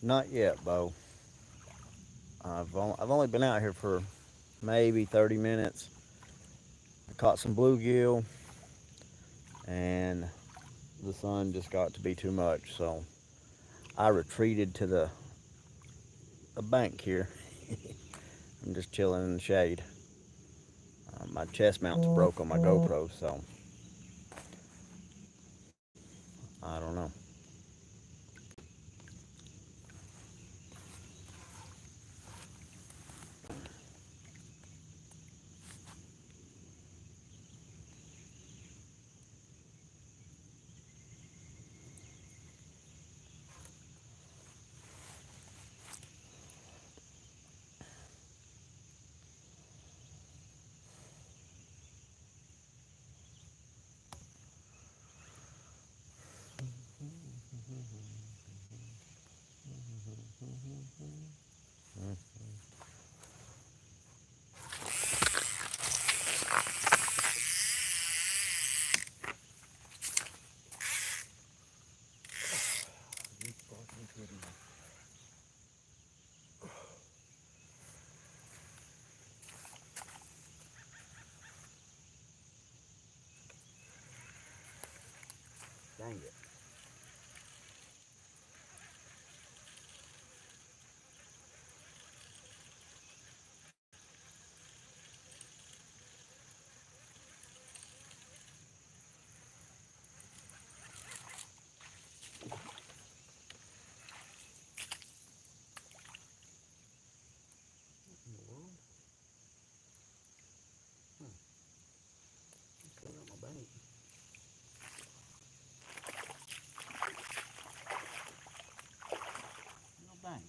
Not yet, Bo. I've only been out here for maybe 30 minutes. I caught some bluegill, and the sun just got to be too much, so I retreated to the bank here. I'm just chilling in the shade. My chest mount's broke on my GoPro, so I don't know. Dang it. In the world? Huh. It's coming up my bank. No bank.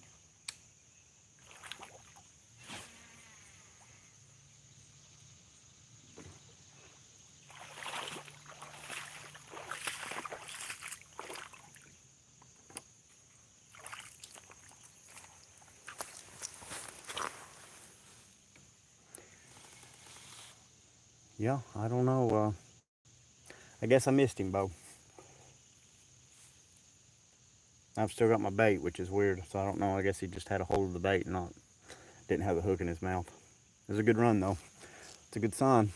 Yeah, I don't know. I guess I missed him, Bo. I've still got my bait, which is weird. So I don't know. I guess he just had a hold of the bait and not didn't have the hook in his mouth. It was a good run though. It's a good sign.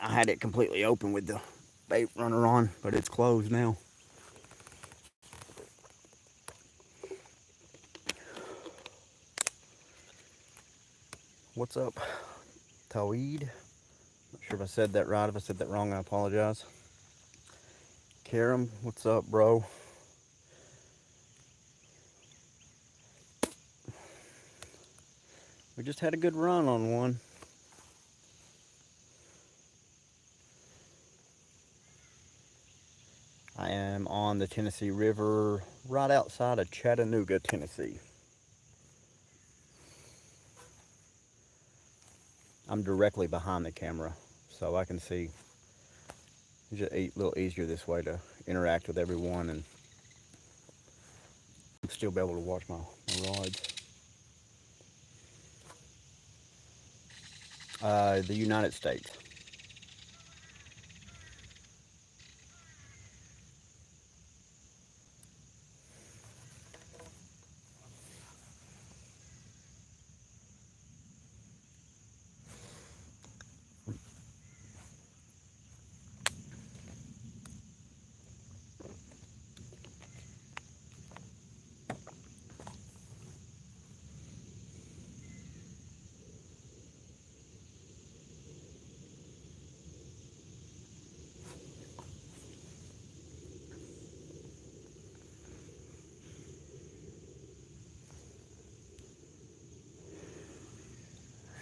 I had it completely open with the bait runner on, but it's closed now. What's up, Taweed? Not sure if I said that right. If I said that wrong, I apologize. Karam, what's up, bro? We just had a good run on one. I am on the Tennessee River right outside of Chattanooga, Tennessee. I'm directly behind the camera, so I can see. It's just a little easier this way to interact with everyone and still be able to watch my rods. The United States.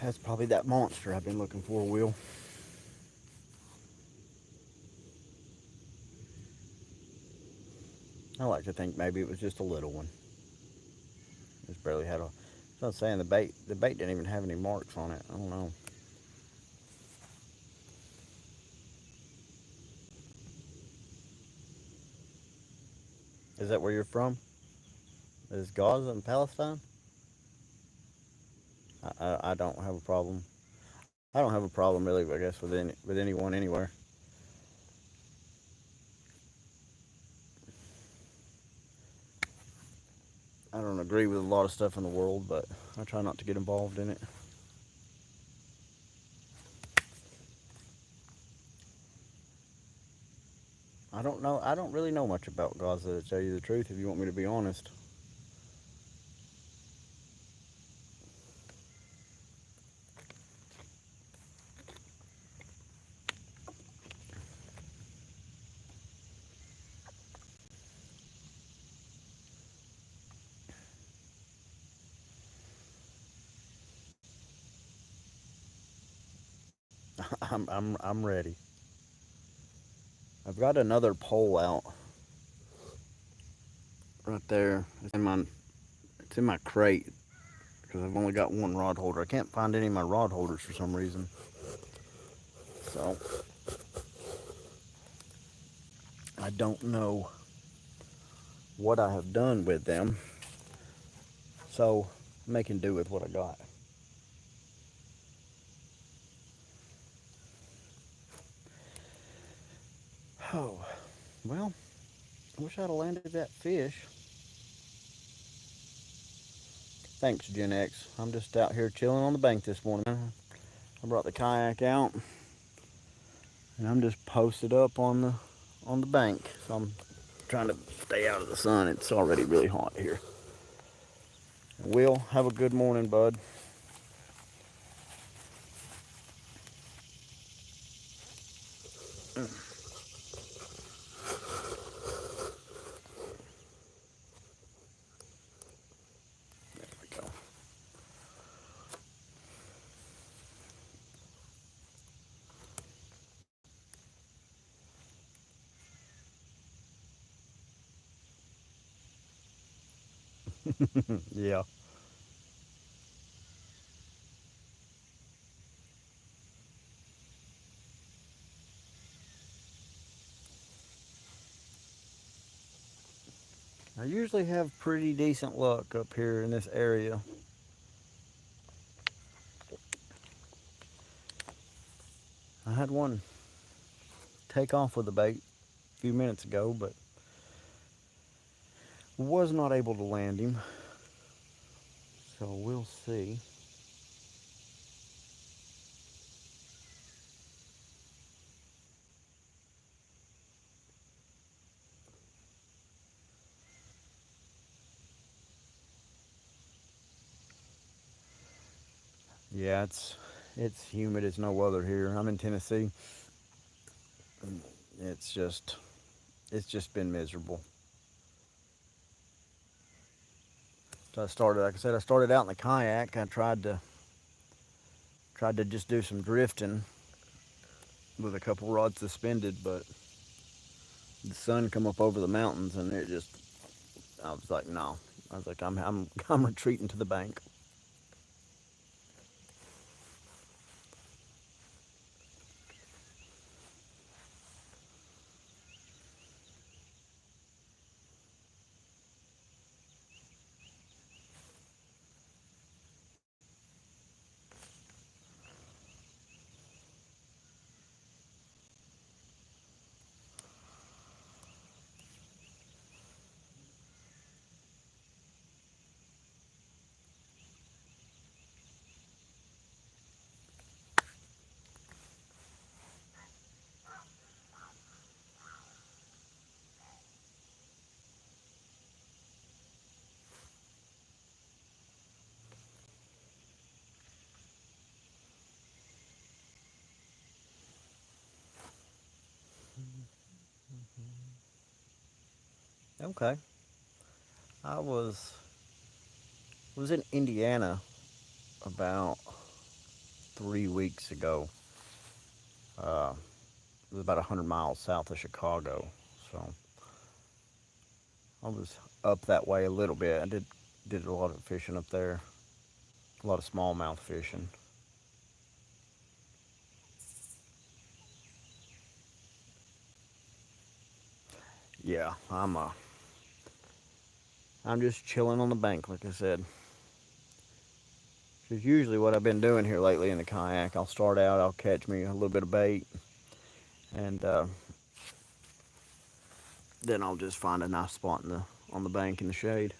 That's probably that monster I've been looking for, Will. I like to think maybe it was just a little one. Just barely had a. So I was saying the bait didn't even have any marks on it. I don't know. Is that where you're from? Is Gaza and Palestine? I don't have a problem. I don't have a problem really, I guess, with anyone anywhere. I don't agree with a lot of stuff in the world, but I try not to get involved in it. I don't know. I don't really know much about Gaza, to tell you the truth. If you want me to be honest, I'm ready. I've got another pole out right there. It's in my crate because I've only got one rod holder. I can't find any of my rod holders for some reason. So I don't know what I have done with them. So I'm making do with what I got. Oh, well, I wish I'd have landed that fish. Thanks, Gen X. I'm just out here chilling on the bank this morning. I brought the kayak out, and I'm just posted up on the bank. So I'm trying to stay out of the sun. It's already really hot here. Will, have a good morning, bud. There we go. Yeah. I usually have pretty decent luck up here in this area. I had one take off with a bait a few minutes ago, but was not able to land him. So we'll see. Yeah, it's humid as no other here. I'm in Tennessee. It's just it's just been miserable. So like I said, I started out in the kayak. I tried to just do some drifting with a couple rods suspended, but the sun come up over the mountains and I was like, no. I was like, I'm retreating to the bank. Okay. I was in Indiana about 3 weeks ago. Uh, it was about 100 miles south of Chicago, so I was up that way a little bit. I did. Did a lot of fishing up there, a lot of smallmouth fishing. Yeah, I'm just chilling on the bank, like I said. Which is usually what I've been doing here lately in the kayak. I'll start out, I'll catch me a little bit of bait, and then I'll just find a nice spot on the bank in the shade.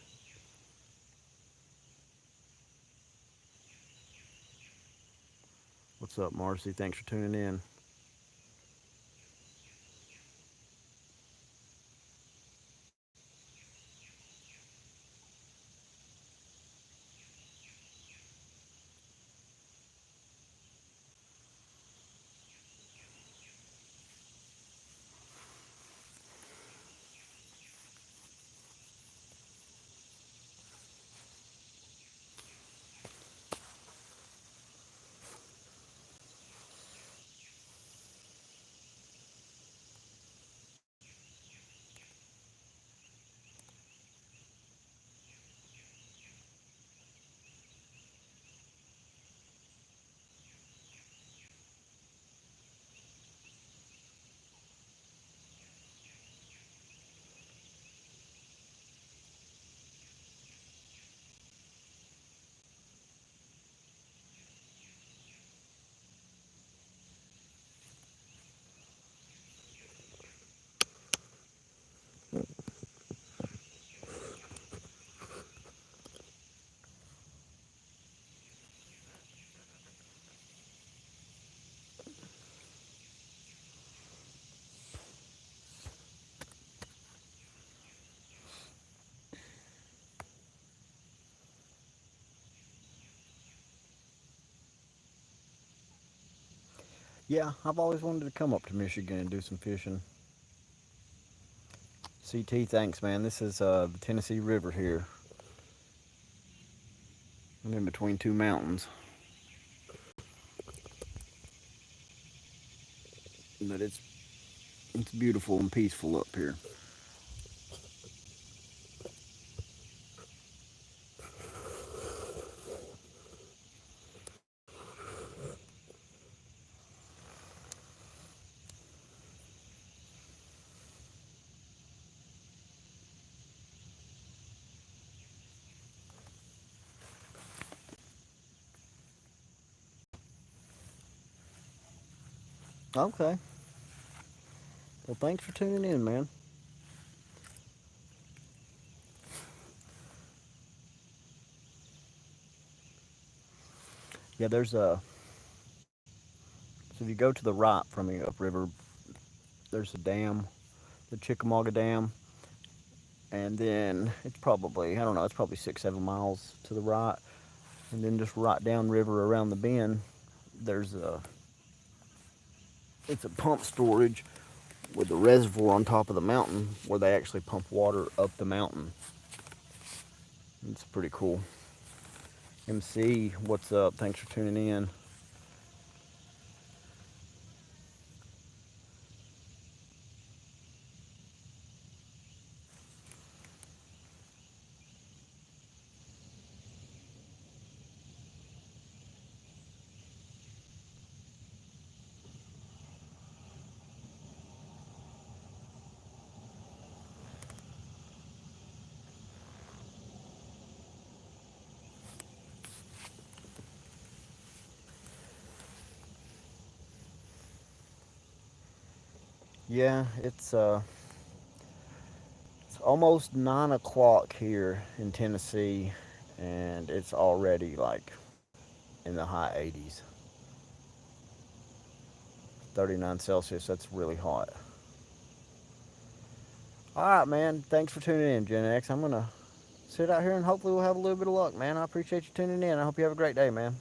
What's up, Marcy? Thanks for tuning in. Yeah, I've always wanted to come up to Michigan and do some fishing. CT, thanks, man. This is the Tennessee River here. I'm in between two mountains, but it's beautiful and peaceful up here. Okay. Well, thanks for tuning in, man. Yeah, there's a. So if you go to the right from me upriver, there's a dam, the Chickamauga Dam, and then it's probably, I don't know, it's probably 6, 7 miles to the right, and then just right downriver around the bend, there's a. It's a pump storage with a reservoir on top of the mountain where they actually pump water up the mountain. It's pretty cool. MC, what's up? Thanks for tuning in. Yeah, it's almost 9 o'clock here in Tennessee, and it's already like in the high 80s, 39 Celsius. That's really hot. All right, man. Thanks for tuning in, Gen X. I'm gonna sit out here and hopefully we'll have a little bit of luck, man. I appreciate you tuning in. I hope you have a great day, man.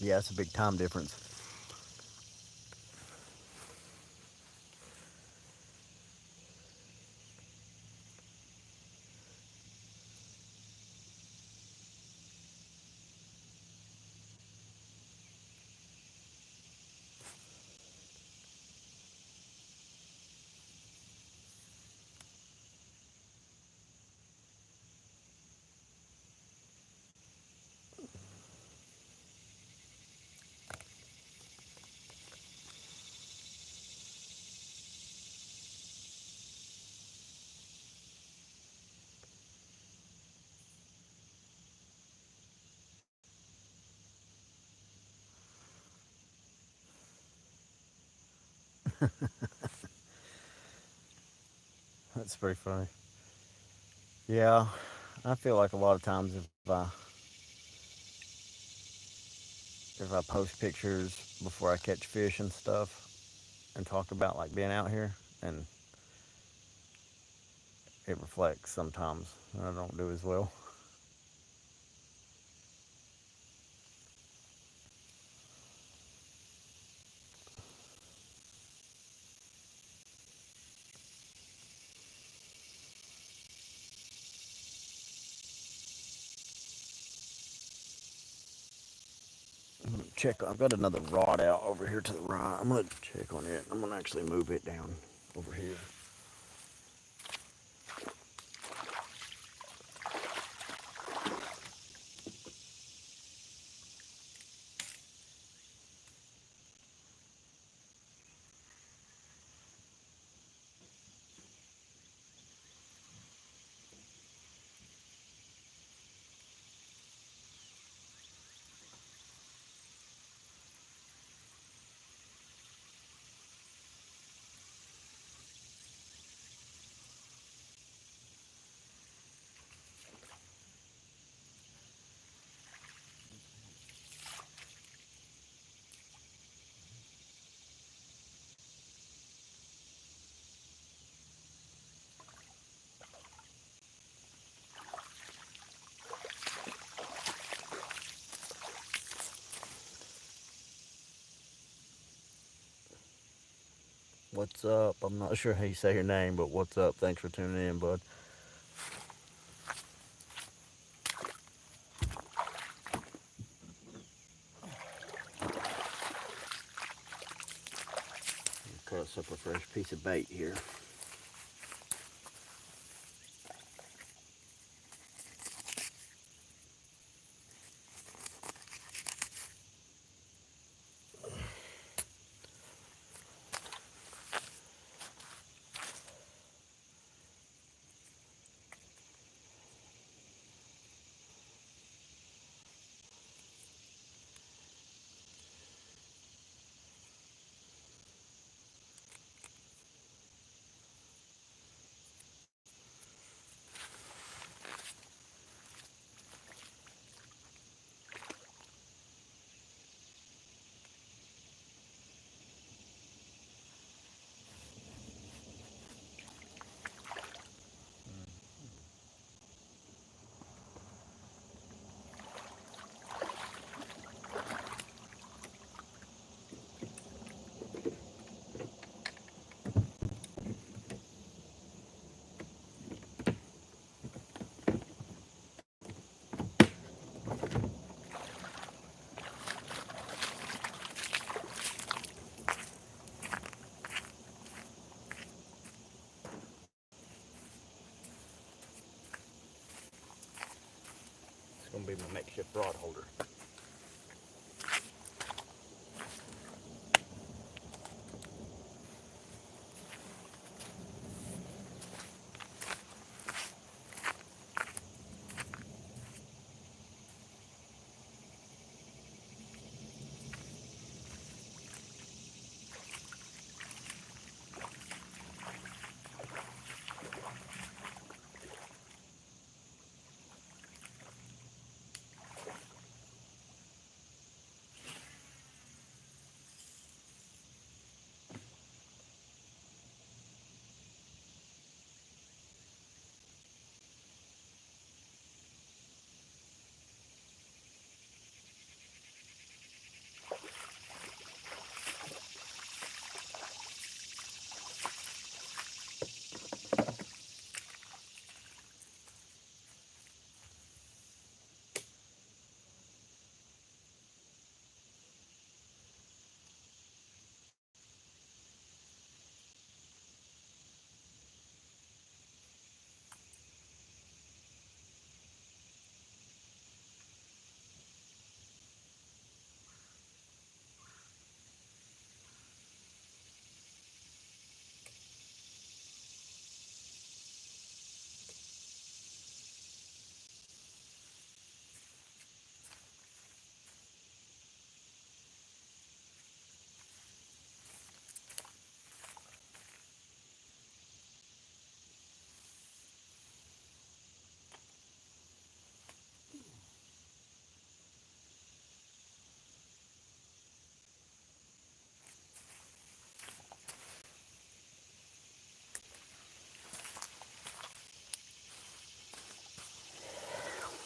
Yeah, it's a big time difference. That's pretty funny. Yeah, I feel like a lot of times if I post pictures before I catch fish and stuff and talk about like being out here, and it reflects sometimes and I don't do as well. Check. I've got another rod out over here to the right. I'm gonna check on it. I'm gonna actually move it down over here. What's up? I'm not sure how you say your name, but what's up? Thanks for tuning in, bud. Cut us up a fresh piece of bait here. It's gonna be my makeshift rod holder.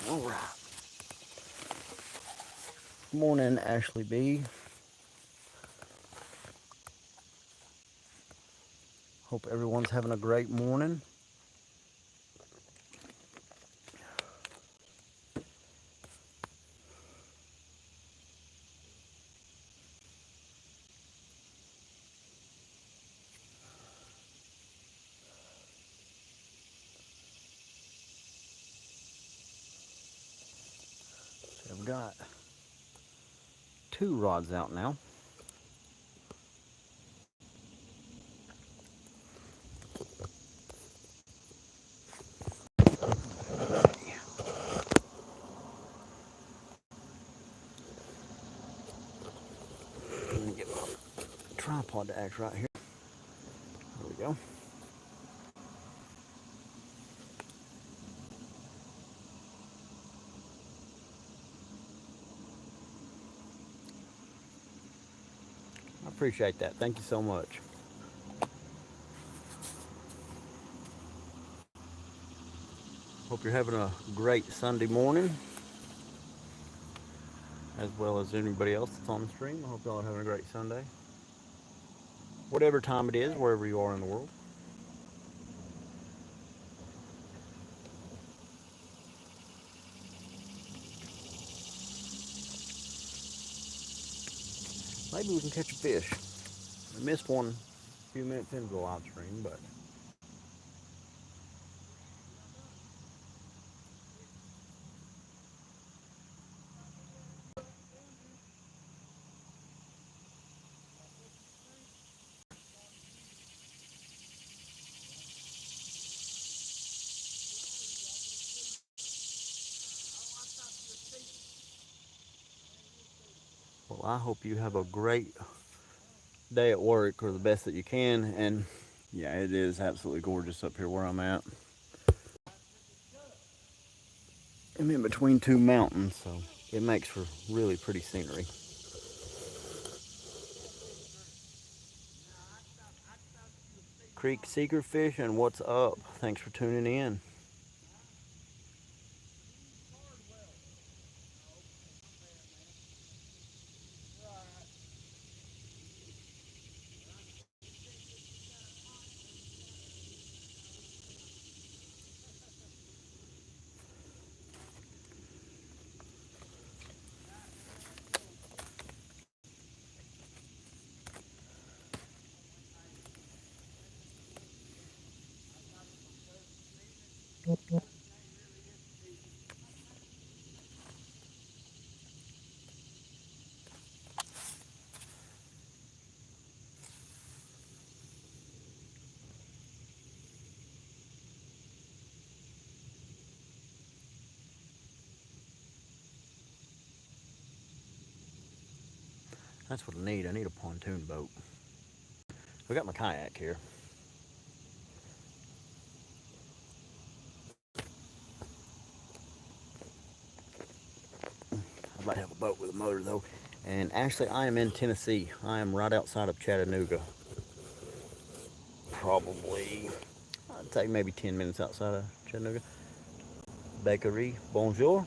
All right. Good morning, Ashley B. Hope everyone's having a great morning. So I've got 2 rods out now. Let me get my tripod to act right here. There we go. I appreciate that. Thank you so much. Hope you're having a great Sunday morning, as well as anybody else that's on the stream. I hope y'all are having a great Sunday. Whatever time it is, wherever you are in the world. Maybe we can catch a fish. I missed one a few minutes into the live stream, but well, I hope you have a great day at work, or the best that you can. And yeah, it is absolutely gorgeous up here where I'm at. I'm in between 2 mountains, so it makes for really pretty scenery. Creek Seeker Fishing, what's up? Thanks for tuning in. That's what I need. I need a pontoon boat. I got my kayak here. I'd like to have a boat with a motor though. And actually, I am in Tennessee. I am right outside of Chattanooga. Probably, I'd say maybe 10 minutes outside of Chattanooga. Bakery, bonjour.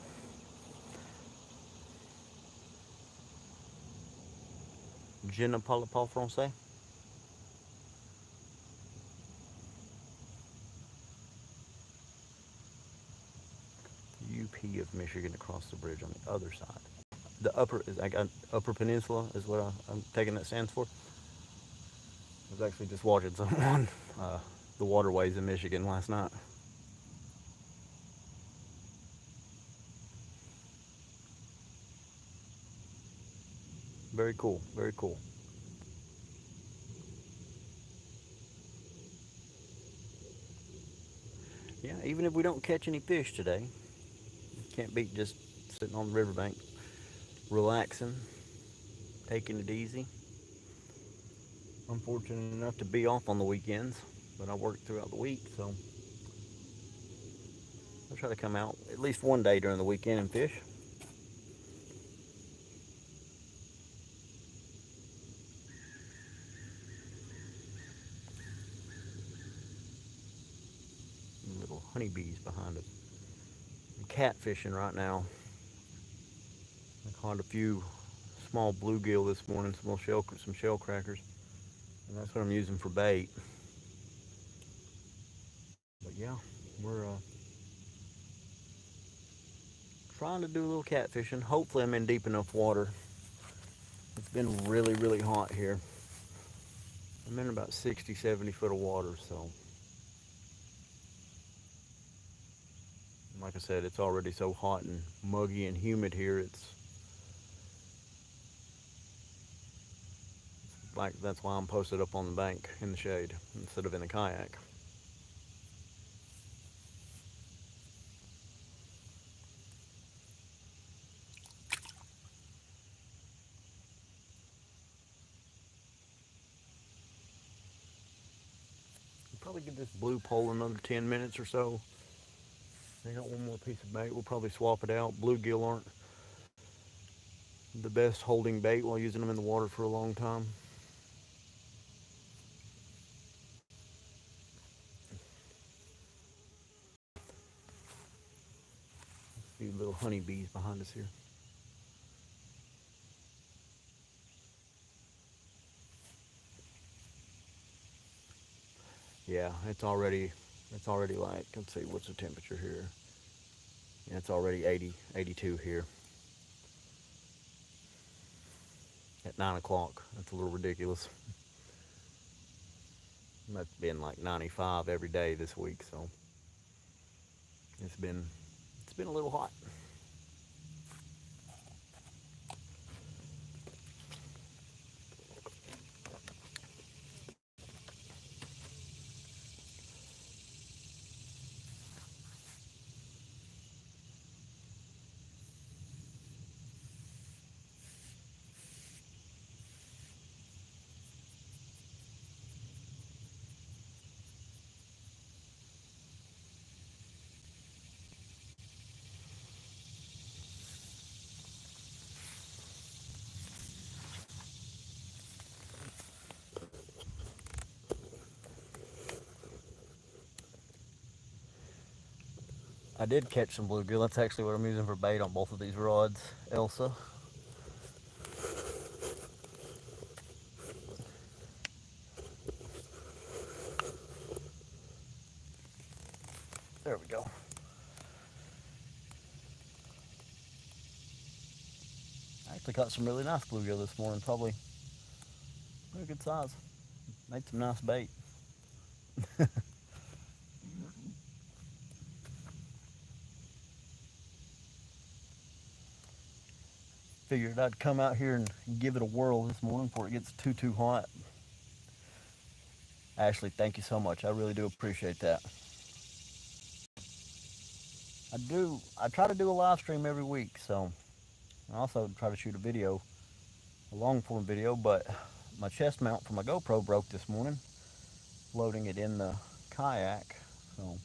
Je ne parle pas français. UP of Michigan across the bridge on the other side. The upper is, I got Upper Peninsula is what I'm taking that stands for. I was actually just watching someone the waterways in Michigan last night. Very cool, very cool. Yeah, even if we don't catch any fish today, can't beat just sitting on the riverbank, relaxing, taking it easy. I'm fortunate enough to be off on the weekends, but I work throughout the week, so I'll try to come out at least one day during the weekend and fish. Little honeybees behind us. I'm catfishing right now. I caught a few small bluegill this morning, some shell crackers, and that's what I'm using for bait. But yeah, we're trying to do a little catfishing. Hopefully, I'm in deep enough water. It's been really, really hot here. I'm in about 60, 70 foot of water, so like I said, it's already so hot and muggy and humid here. It's like that's why I'm posted up on the bank in the shade instead of in the kayak. We'll probably give this blue pole another 10 minutes or so. I got one more piece of bait. We'll probably swap it out. Bluegill aren't the best holding bait while using them in the water for a long time. A few little honeybees behind us here. Yeah, it's already like, let's see, what's the temperature here? Yeah, it's already 80, 82 here at 9 o'clock. That's a little ridiculous. That's been like 95 every day this week, so it's been it's been a little hot. I did catch some bluegill. That's actually what I'm using for bait on both of these rods, Elsa. There we go. I actually caught some really nice bluegill this morning, probably pretty good size. Made some nice bait. Figured I'd come out here and give it a whirl this morning before it gets too hot. Ashley, thank you so much. I really do appreciate that. I try to do a live stream every week, so I also try to shoot a video, a long form video, but my chest mount for my GoPro broke this morning, loading it in the kayak. So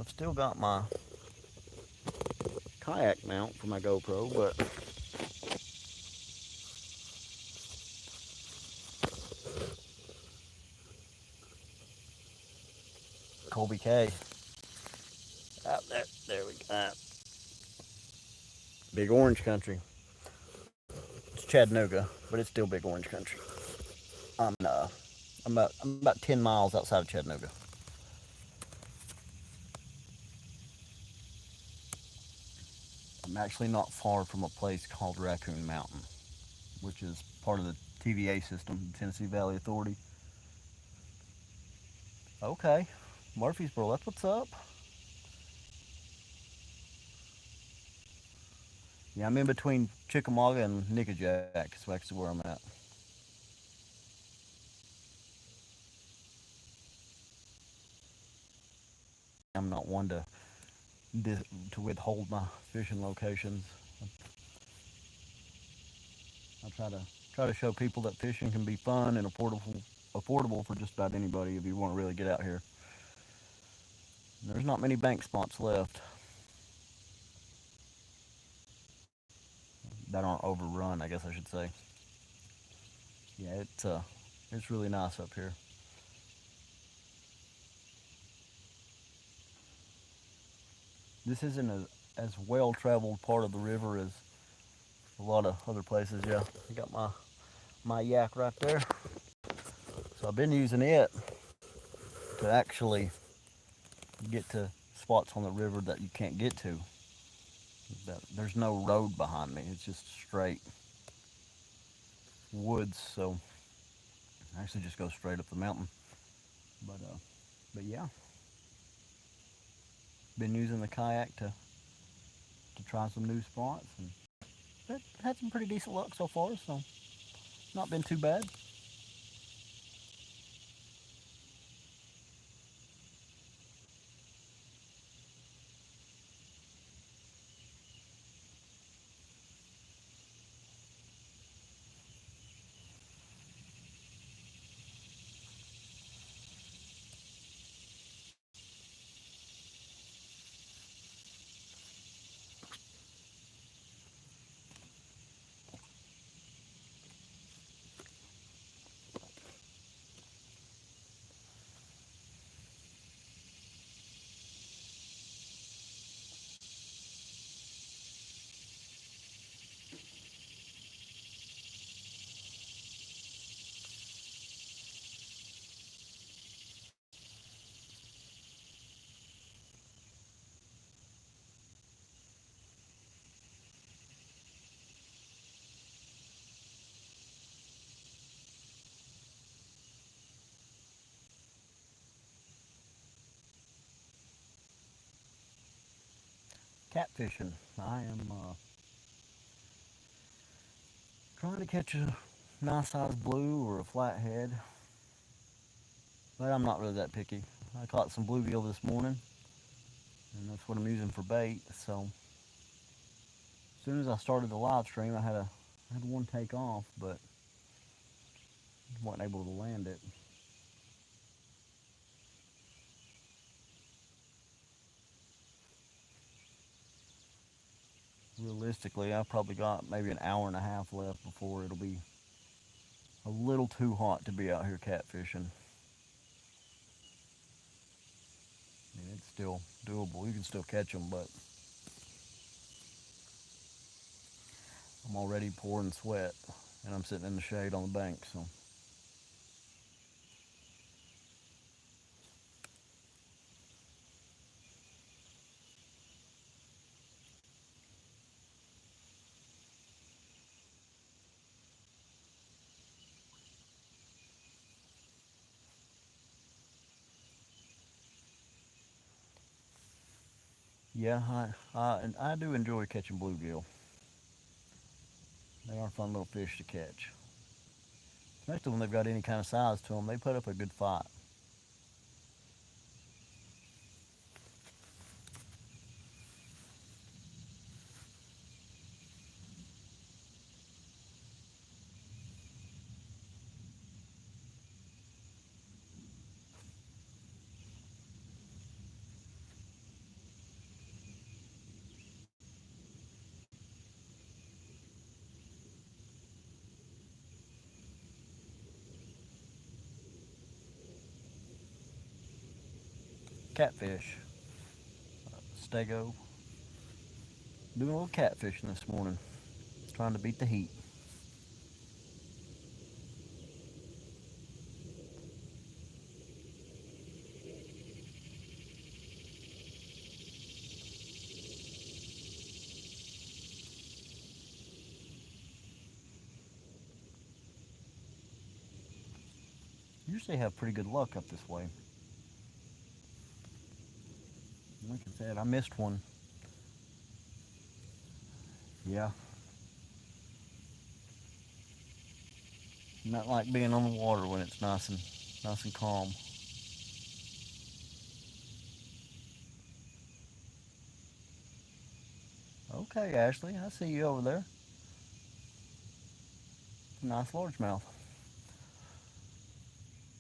I've still got my kayak mount for my GoPro, but Colby K. Out there we go. Big Orange Country. It's Chattanooga, but it's still Big Orange Country. I'm about 10 miles outside of Chattanooga. I'm actually not far from a place called Raccoon Mountain, which is part of the TVA system, Tennessee Valley Authority. Okay, Murfreesboro, that's what's up. Yeah, I'm in between Chickamauga and Nickajack. That's actually where I'm at. I'm not one to withhold my fishing locations. I try to show people that fishing can be fun and affordable for just about anybody if you want to really get out here. There's not many bank spots left that aren't overrun, I guess I should say. Yeah, it's really nice up here. This isn't as well-traveled part of the river as a lot of other places. Yeah, I got my yak right there. So I've been using it to actually get to spots on the river that you can't get to. There's no road behind me. It's just straight woods. So I actually just go straight up the mountain. But yeah, been using the kayak to try some new spots, and had some pretty decent luck so far. So not been too bad. Catfishing. I am trying to catch a nice sized blue or a flathead, but I'm not really that picky. I caught some bluegill this morning, and that's what I'm using for bait. So as soon as I started the live stream, I had one take off, but wasn't able to land it. Realistically, I've probably got maybe an hour and a half left before it'll be a little too hot to be out here catfishing. I mean, it's still doable. You can still catch them, but I'm already pouring sweat, and I'm sitting in the shade on the bank. So yeah, and I do enjoy catching bluegill. They are fun little fish to catch, especially when they've got any kind of size to them. They put up a good fight. Catfish, stego. Doing a little catfishing this morning, trying to beat the heat. Usually have pretty good luck up this way. Like I said, I missed one. Yeah, not like being on the water when it's nice and calm. Okay, Ashley, I see you over there. Nice largemouth.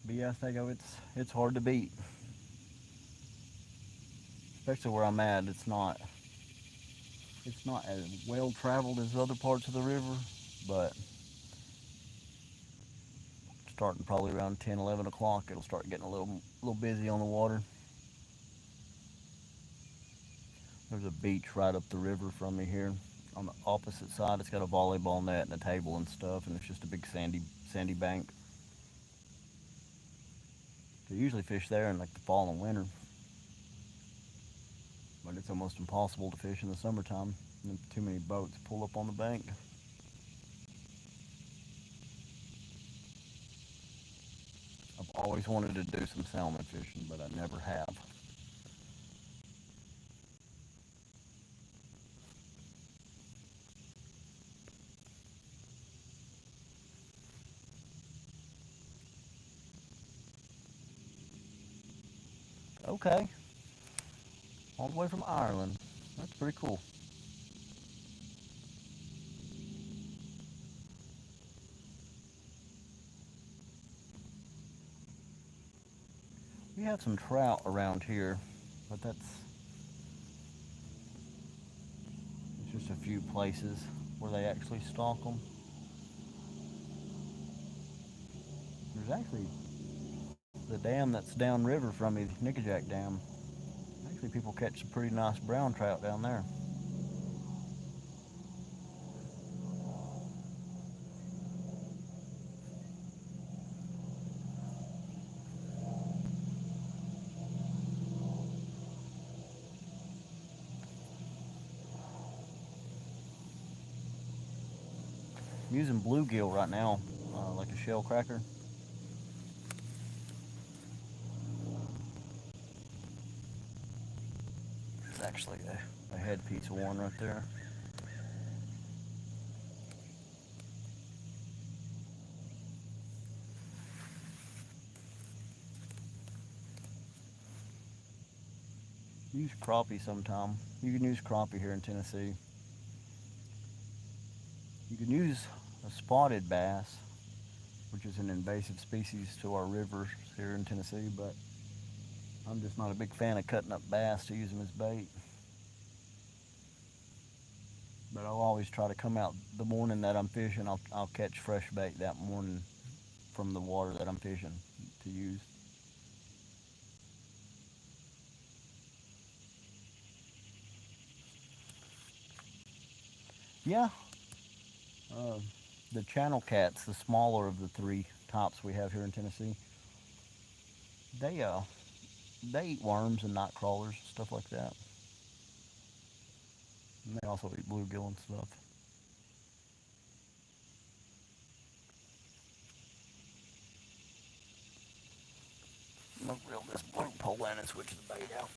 But yeah, Stego, it's hard to beat, especially where I'm at. It's not as well traveled as other parts of the river, but starting probably around 10, 11 o'clock, it'll start getting a little busy on the water. a beach right up the river from me here. On the opposite side, it's got a volleyball net and a table and stuff, and it's just a big sandy bank. They usually fish there in like the fall and winter, but it's almost impossible to fish in the summertime. Too many boats pull up on the bank. I've always wanted to do some salmon fishing, but I never have. Okay, all the way from Ireland. That's pretty cool. We have some trout around here, but it's just a few places where they actually stock them. There's actually the dam that's downriver from me, the Nickajack Dam. Actually, people catch some pretty nice brown trout down there. I'm using bluegill right now, like a shell cracker. There's actually a headpiece of one right there. Use crappie sometime. You can use crappie here in Tennessee. You can use a spotted bass, which is an invasive species to our rivers here in Tennessee, but I'm just not a big fan of cutting up bass to use them as bait. But I'll always try to come out the morning that I'm fishing. I'll catch fresh bait that morning from the water that I'm fishing to use. Yeah, uh, the channel cats, the smaller of the three types we have here in Tennessee, they uh they eat worms and night crawlers, stuff like that. And they also eat bluegill and stuff. I'm gonna reel this blue pole in and switch the bait out.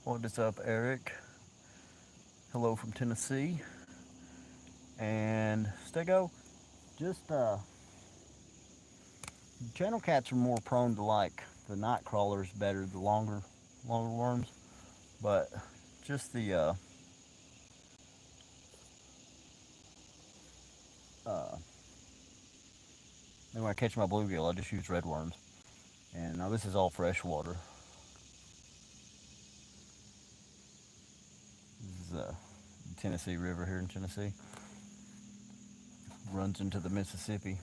What is up, Eric? Hello from Tennessee. And Stego, just channel cats are more prone to like the night crawlers better, the longer worms. But just the when I catch my bluegill, I just use red worms. And now this is all fresh water. This is the Tennessee River here in Tennessee. Runs into the Mississippi.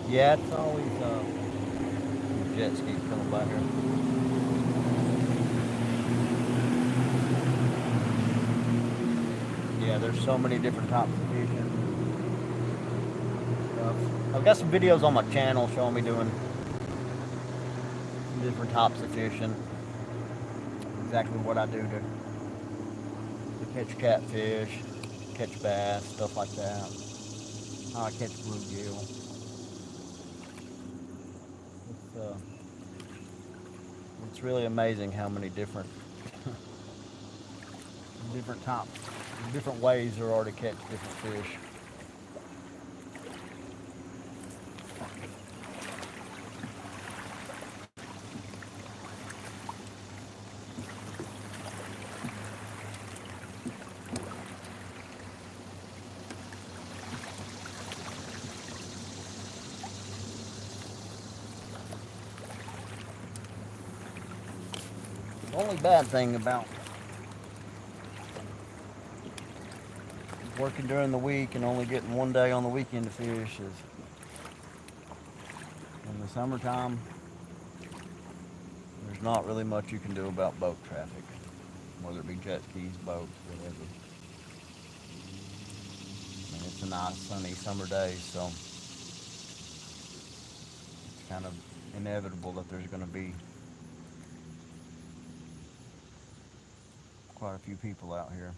Yeah, it's always jet skis coming by here. Yeah, there's so many different types of fishing. I've got some videos on my channel showing me doing some different types of fishing. Exactly what I do to catch catfish, catch bass, stuff like that. How I catch bluegill. It's really amazing how many different types, different ways there are to catch different fish. The only bad thing about working during the week and only getting one day on the weekend to fish is in the summertime, there's not really much you can do about boat traffic, whether it be jet skis, boats, whatever. I mean, it's a nice sunny summer day, so it's kind of inevitable that there's going to be quite a few people out here.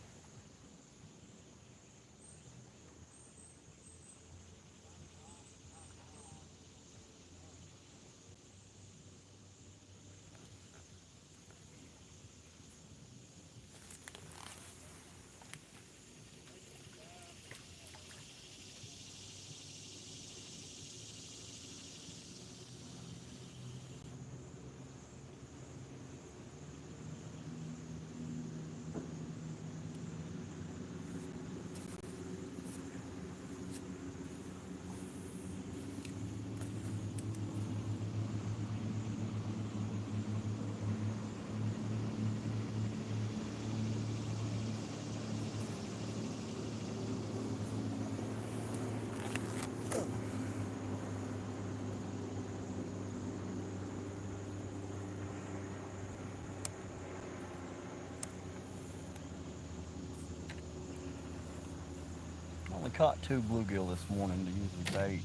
caught 2 bluegill this morning to use as bait.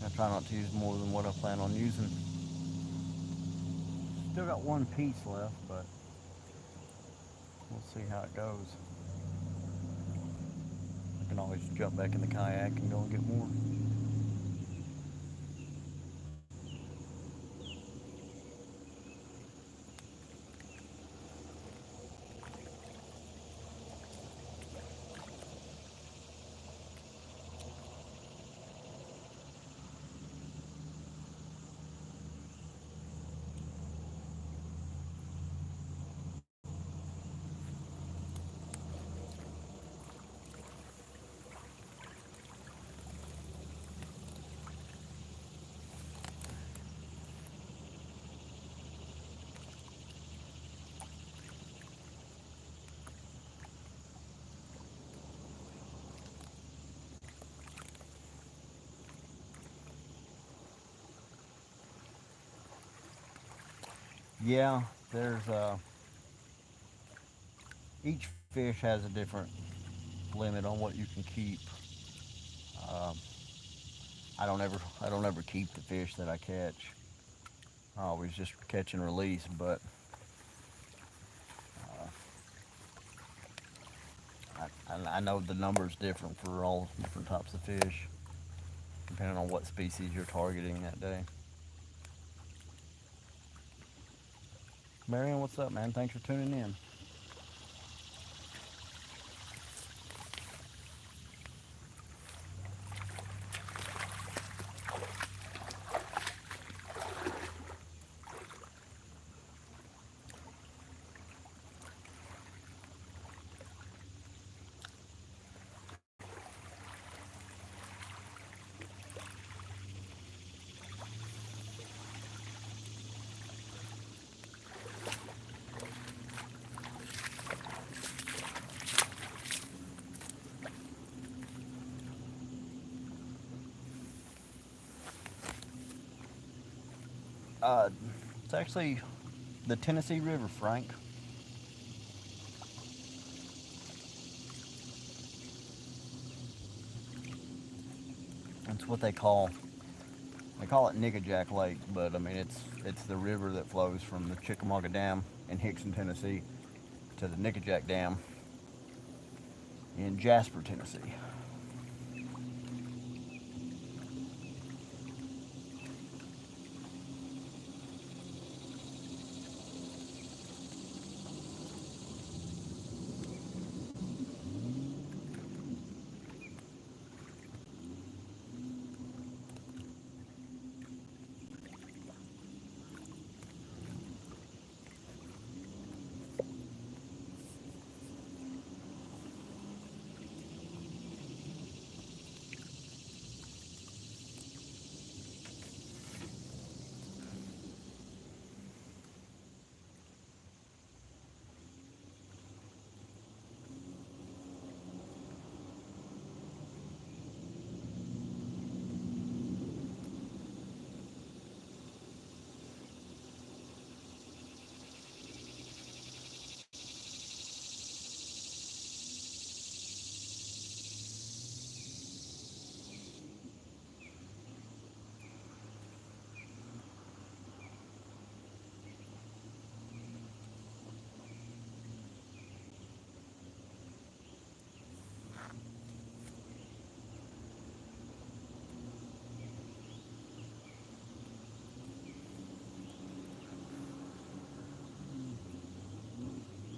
I try not to use more than what I plan on using. Still got 1 piece left, but we'll see how it goes. I can always jump back in the kayak and go and get more. Yeah, there's each fish has a different limit on what you can keep. Um, I don't ever keep the fish that I catch. I always just catch and release, but I know the number's different for all different types of fish, depending on what species you're targeting that day. Marion, what's up, man? Thanks for tuning in. It's actually the Tennessee River, Frank. That's what they call it Nickajack Lake, but I mean it's the river that flows from the Chickamauga Dam in Hickson, Tennessee, to the Nickajack Dam in Jasper, Tennessee.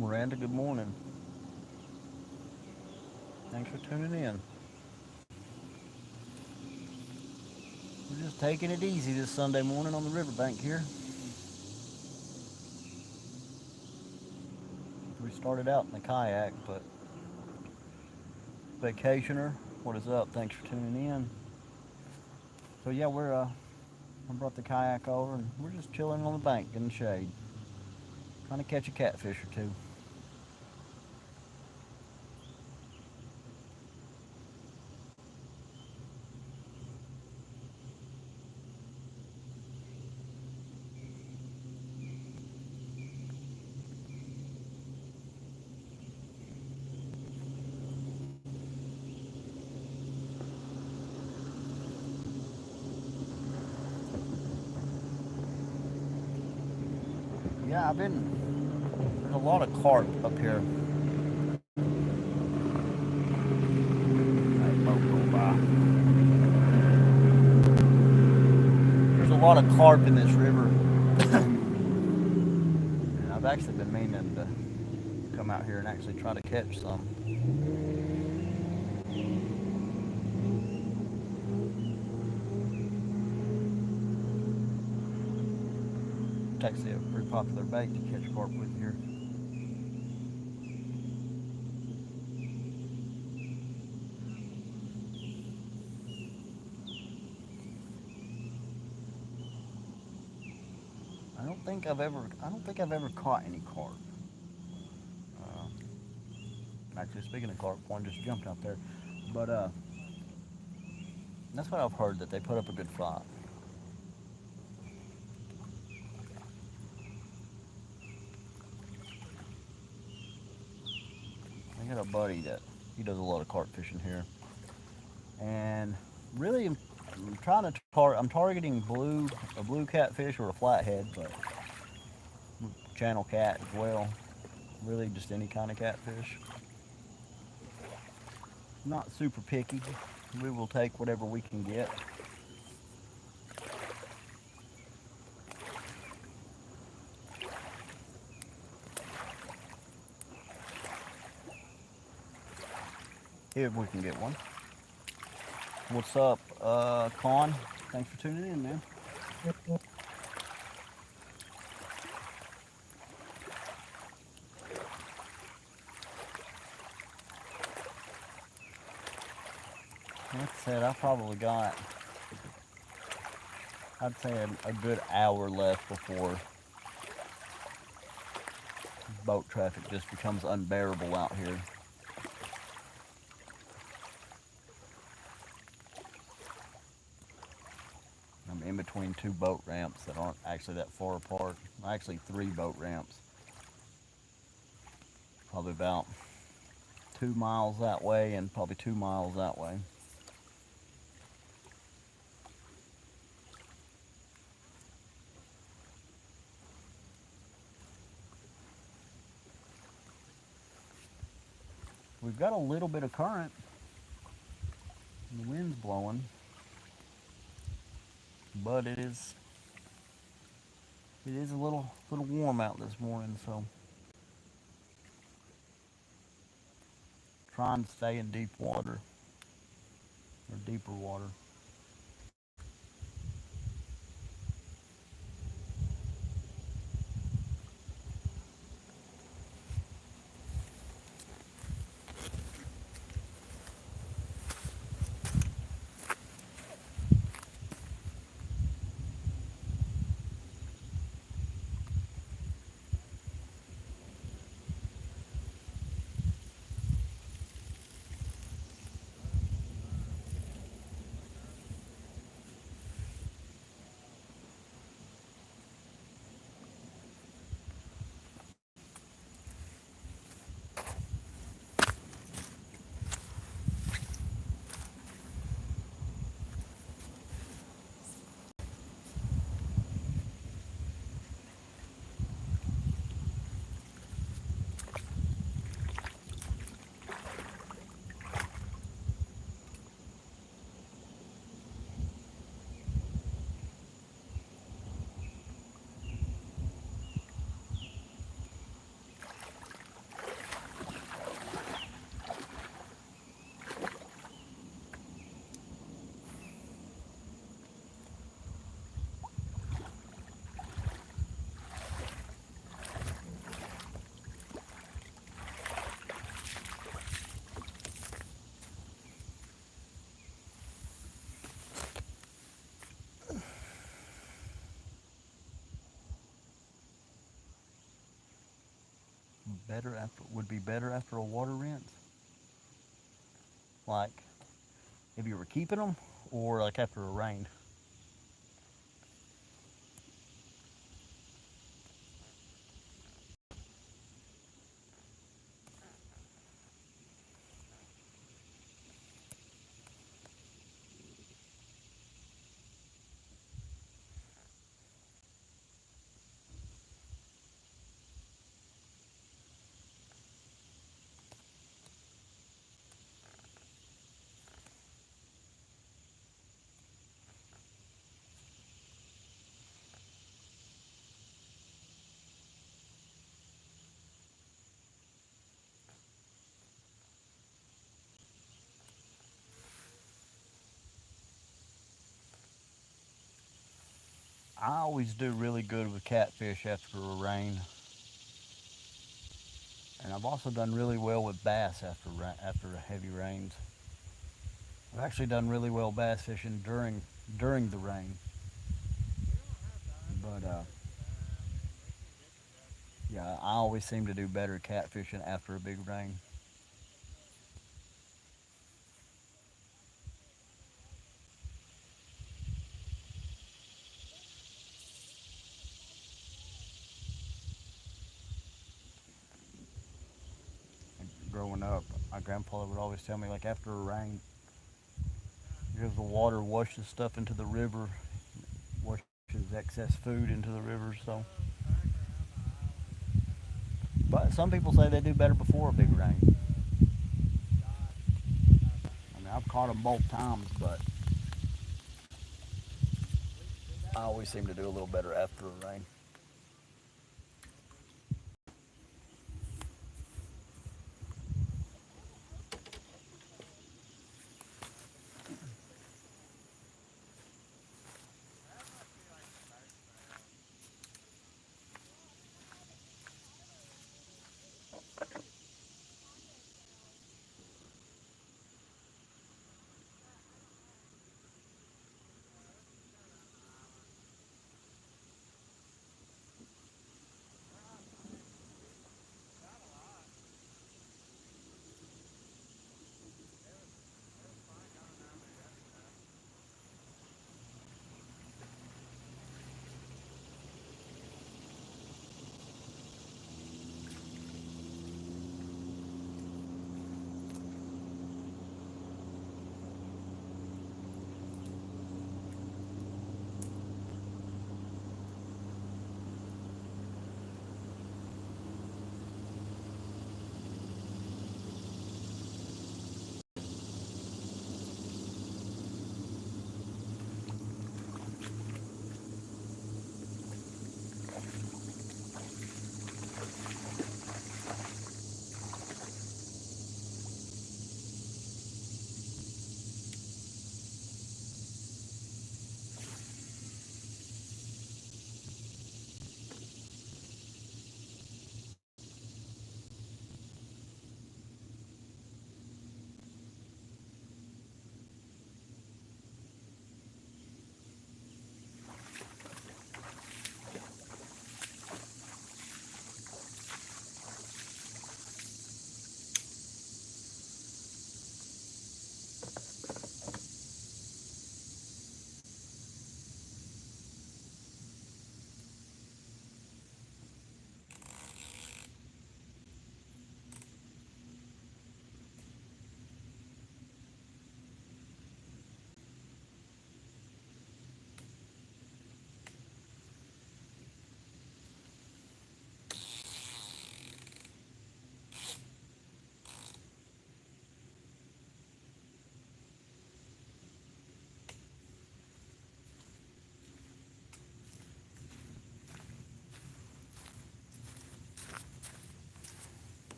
Miranda, good morning. Thanks for tuning in. We're just taking it easy this Sunday morning on the riverbank here. We started out in the kayak, but vacationer, what is up? Thanks for tuning in. So yeah, I brought the kayak over and we're just chilling on the bank in the shade, trying to catch a catfish or two. Yeah, there's a lot of carp up here. That boat go by. There's a lot of carp in this river. And I've actually been meaning to come out here and actually try to catch some. It's actually a pretty popular bait to catch carp with here. I don't think I've ever caught any carp. Uh, Actually, speaking of carp, one just jumped out there. But that's what I've heard, that they put up a good fight. I got a buddy that he does a lot of carp fishing here, and really I'm targeting a blue catfish or a flathead, but channel cat as well. Really, just any kind of catfish. Not super picky. We will take whatever we can get. If we can get one. What's up, Con? Thanks for tuning in, man. Like I said, I probably got, I'd say a good hour left before boat traffic just becomes unbearable out here. I'm in between two boat ramps that aren't actually that far apart. Actually, three boat ramps. Probably about 2 miles that way and probably 2 miles that way. We've got a little bit of current. The wind's blowing, but it is a little warm out this morning, so try and stay in deep water or deeper water. Would be better after a water rinse. Like if you were keeping them, or like after a rain. I always do really good with catfish after a rain, and I've also done really well with bass after heavy rains. I've actually done really well bass fishing during the rain, but yeah, I always seem to do better catfishing after a big rain. Growing up, my grandfather would always tell me like after a rain, because the water washes stuff into the river, washes excess food into the river. So, but some people say they do better before a big rain. I mean, I've caught them both times, but I always seem to do a little better after a rain.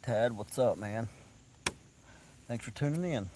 Tad, what's up, man? Thanks for tuning in.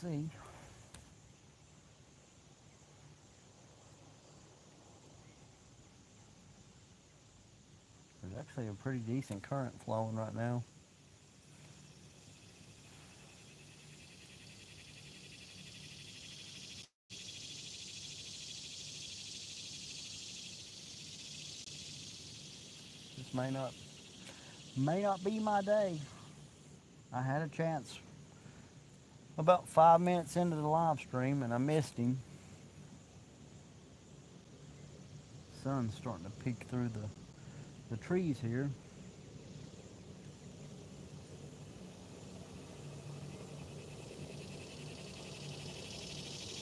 see. There's actually a pretty decent current flowing right now. This may not be my day. I had a chance about 5 minutes into the live stream and I missed him. Sun's starting to peek through the trees here.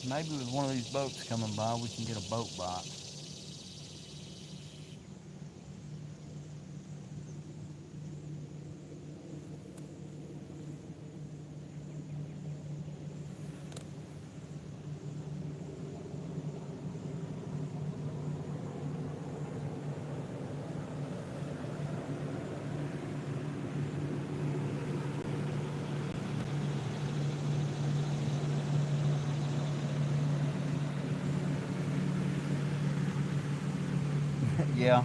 Maybe with one of these boats coming by, we can get a boat bite. Yeah.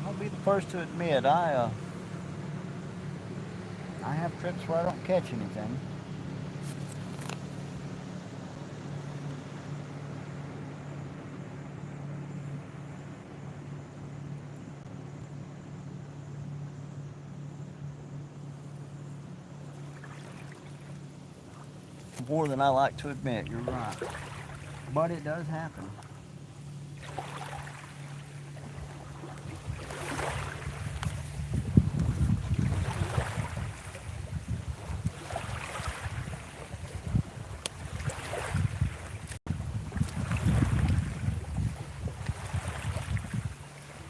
I'll be the first to admit, I have trips where I don't catch anything. More than I like to admit, you're right. But it does happen.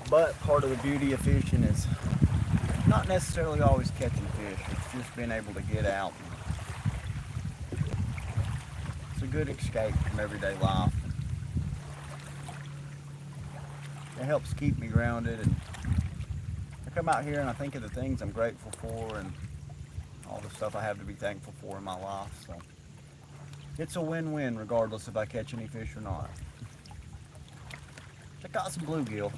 But part of the beauty of fishing is not necessarily always catching fish. It's just being able to get out. It's a good escape from everyday life. It helps keep me grounded, and I come out here and I think of the things I'm grateful for and all the stuff I have to be thankful for in my life. So it's a win-win regardless if I catch any fish or not. I caught some bluegill,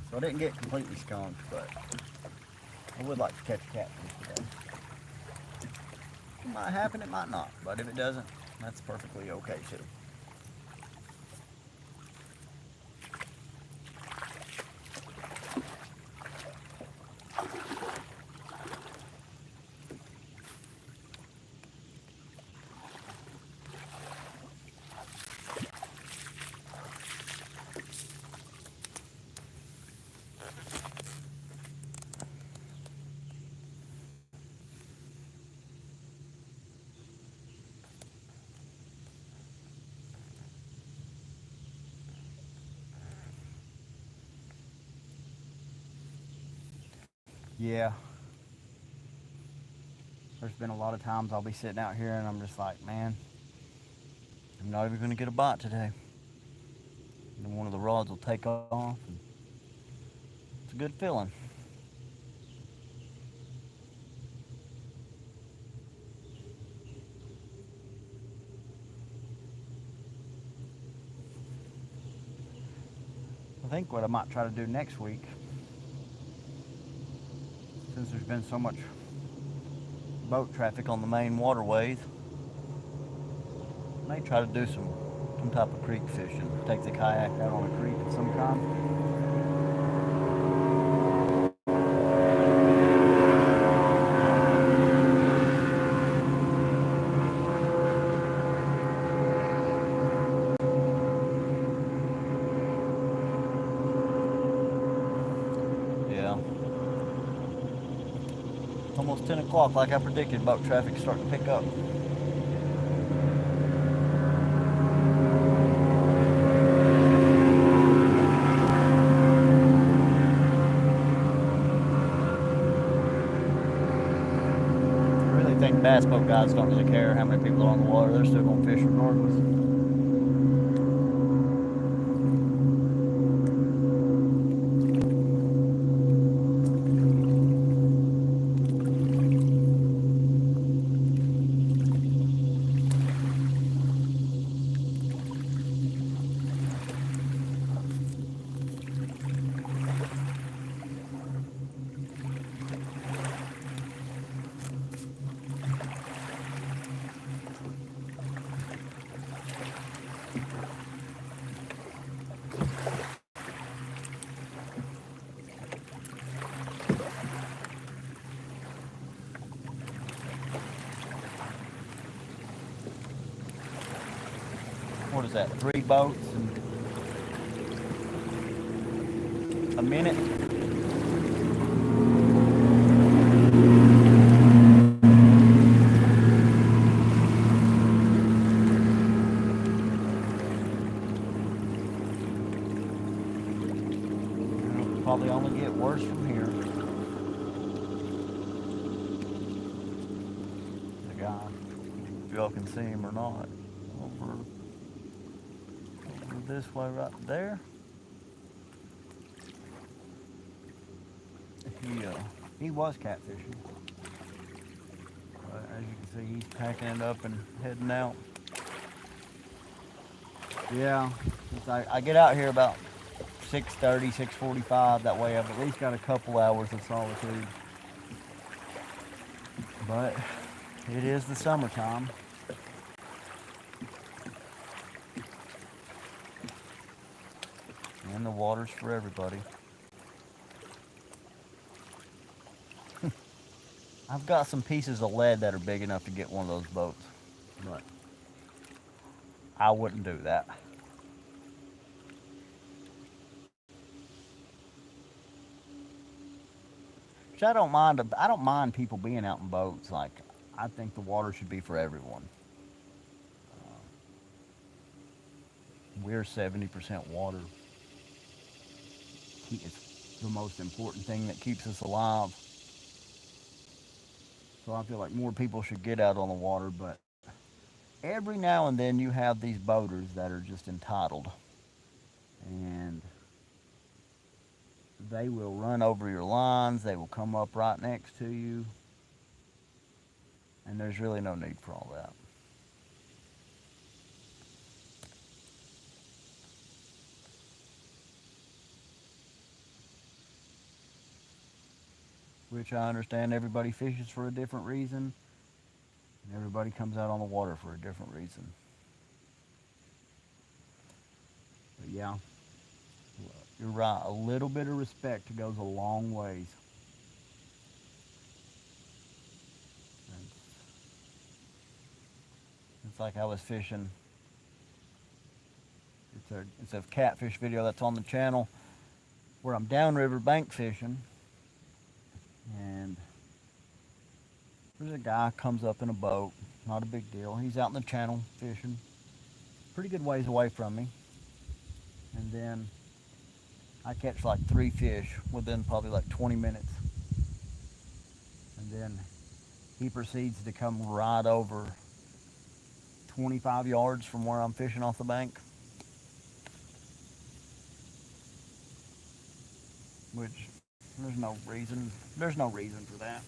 so I didn't get completely skunked, but I would like to catch a catfish today. It might happen, it might not, but if it doesn't, that's perfectly okay too. Yeah. There's been a lot of times I'll be sitting out here and I'm just like, man, I'm not even going to get a bite today. And then one of the rods will take off. And it's a good feeling. I think what I might try to do next week, since there's been so much boat traffic on the main waterways, I may try to do some type of creek fishing. Take the kayak out on a creek of some kind. Yeah. Almost 10 o'clock, like I predicted, boat traffic starting to pick up. I think bass boat guys don't really care how many people are on the water. They're still going to fish regardless. was that, 3 boats in a minute? It'll probably only get worse from here. The guy, if y'all can see him or not, over this way right there. He was catfishing, but as you can see, he's packing it up and heading out. Yeah, I get out here about 6:30, 6:45. That way I've at least got a couple hours of solitude. But it is the summertime. And the water's for everybody. I've got some pieces of lead that are big enough to get one of those boats, but I wouldn't do that. Which I don't mind. I don't mind people being out in boats. Like, I think the water should be for everyone. We're 70% water. It's the most important thing that keeps us alive. So I feel like more people should get out on the water, but every now and then you have these boaters that are just entitled. And they will run over your lines, they will come up right next to you, and there's really no need for all that. Which I understand everybody fishes for a different reason, and everybody comes out on the water for a different reason. But yeah, you're right, a little bit of respect goes a long ways. It's like I was fishing. It's a catfish video that's on the channel where I'm down Riverbank fishing, and there's a guy comes up in a boat, not a big deal. He's out in the channel fishing, pretty good ways away from me. And then I catch like 3 fish within probably like 20 minutes. And then he proceeds to come right over 25 yards from where I'm fishing off the bank. Which there's no reason for that.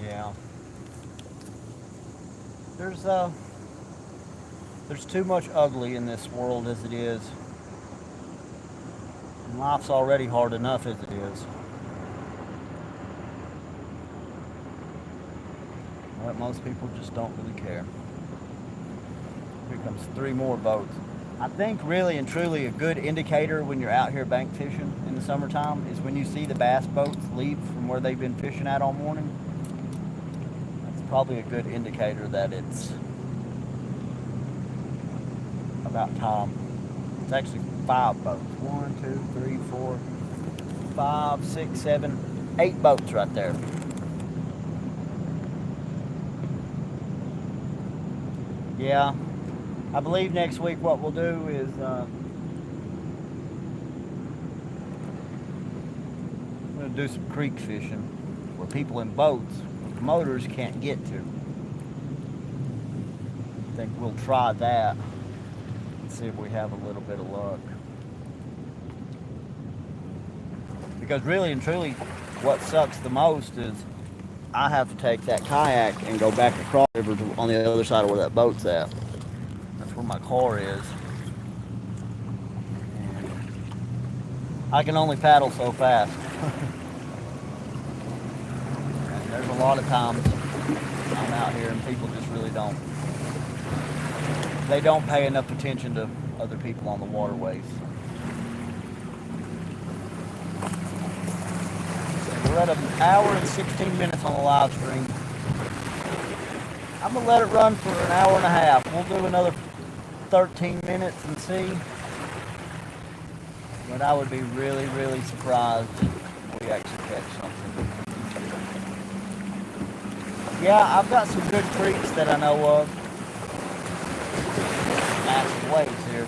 Yeah. There's too much ugly in this world as it is. And life's already hard enough as it is. But most people just don't really care. Here comes 3 more boats. I think really and truly a good indicator when you're out here bank fishing in the summertime is when you see the bass boats leave from where they've been fishing at all morning. That's probably a good indicator that it's about time. It's actually 5 boats. 1, 2, 3, 4, 5, 6, 7, 8 boats right there. Yeah, I believe next week what we'll do is we're going to do some creek fishing where people in boats with motors can't get to. I think we'll try that. Let's see if we have a little bit of luck. Because really and truly, what sucks the most is I have to take that kayak and go back across the river on the other side of where that boat's at. That's where my car is. And I can only paddle so fast. And there's a lot of times I'm out here and people just really don't. They don't pay enough attention to other people on the waterways. We're at an hour and 16 minutes on the live stream. I'm going to let it run for an hour and a half. We'll do another 13 minutes and see. But I would be really, really surprised if we actually catch something. Yeah, I've got some good creeks that I know of. Massive waves here.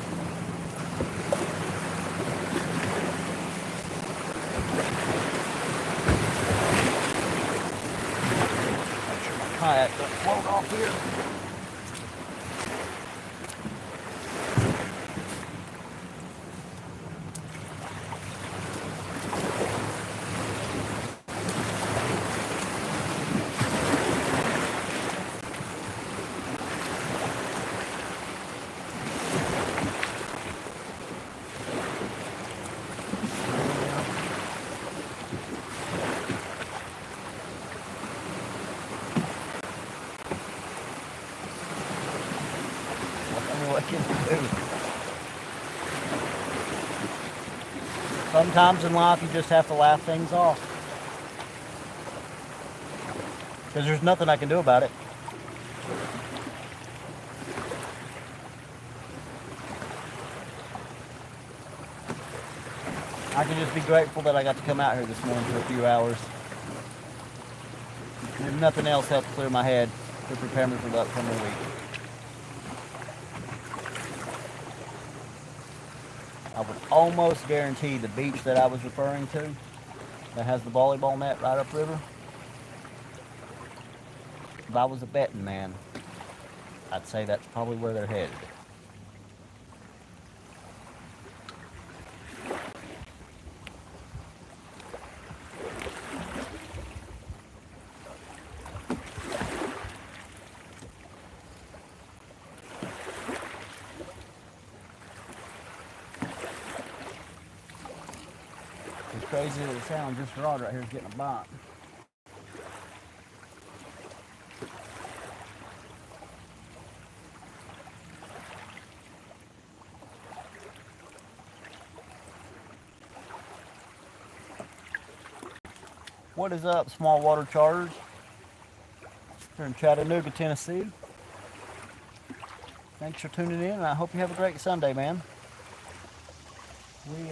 Make sure my kayak doesn't float off here. What can you do? Sometimes in life you just have to laugh things off. Because there's nothing I can do about it. I can just be grateful that I got to come out here this morning for a few hours. And if nothing else helped clear my head to prepare me for the upcoming week. I would almost guarantee the beach that I was referring to, that has the volleyball net right upriver, if I was a betting man, I'd say that's probably where they're headed. As crazy as it sounds, this rod right here is getting a bite. What is up, small water charters? Here in Chattanooga, Tennessee. Thanks for tuning in, and I hope you have a great Sunday, man. We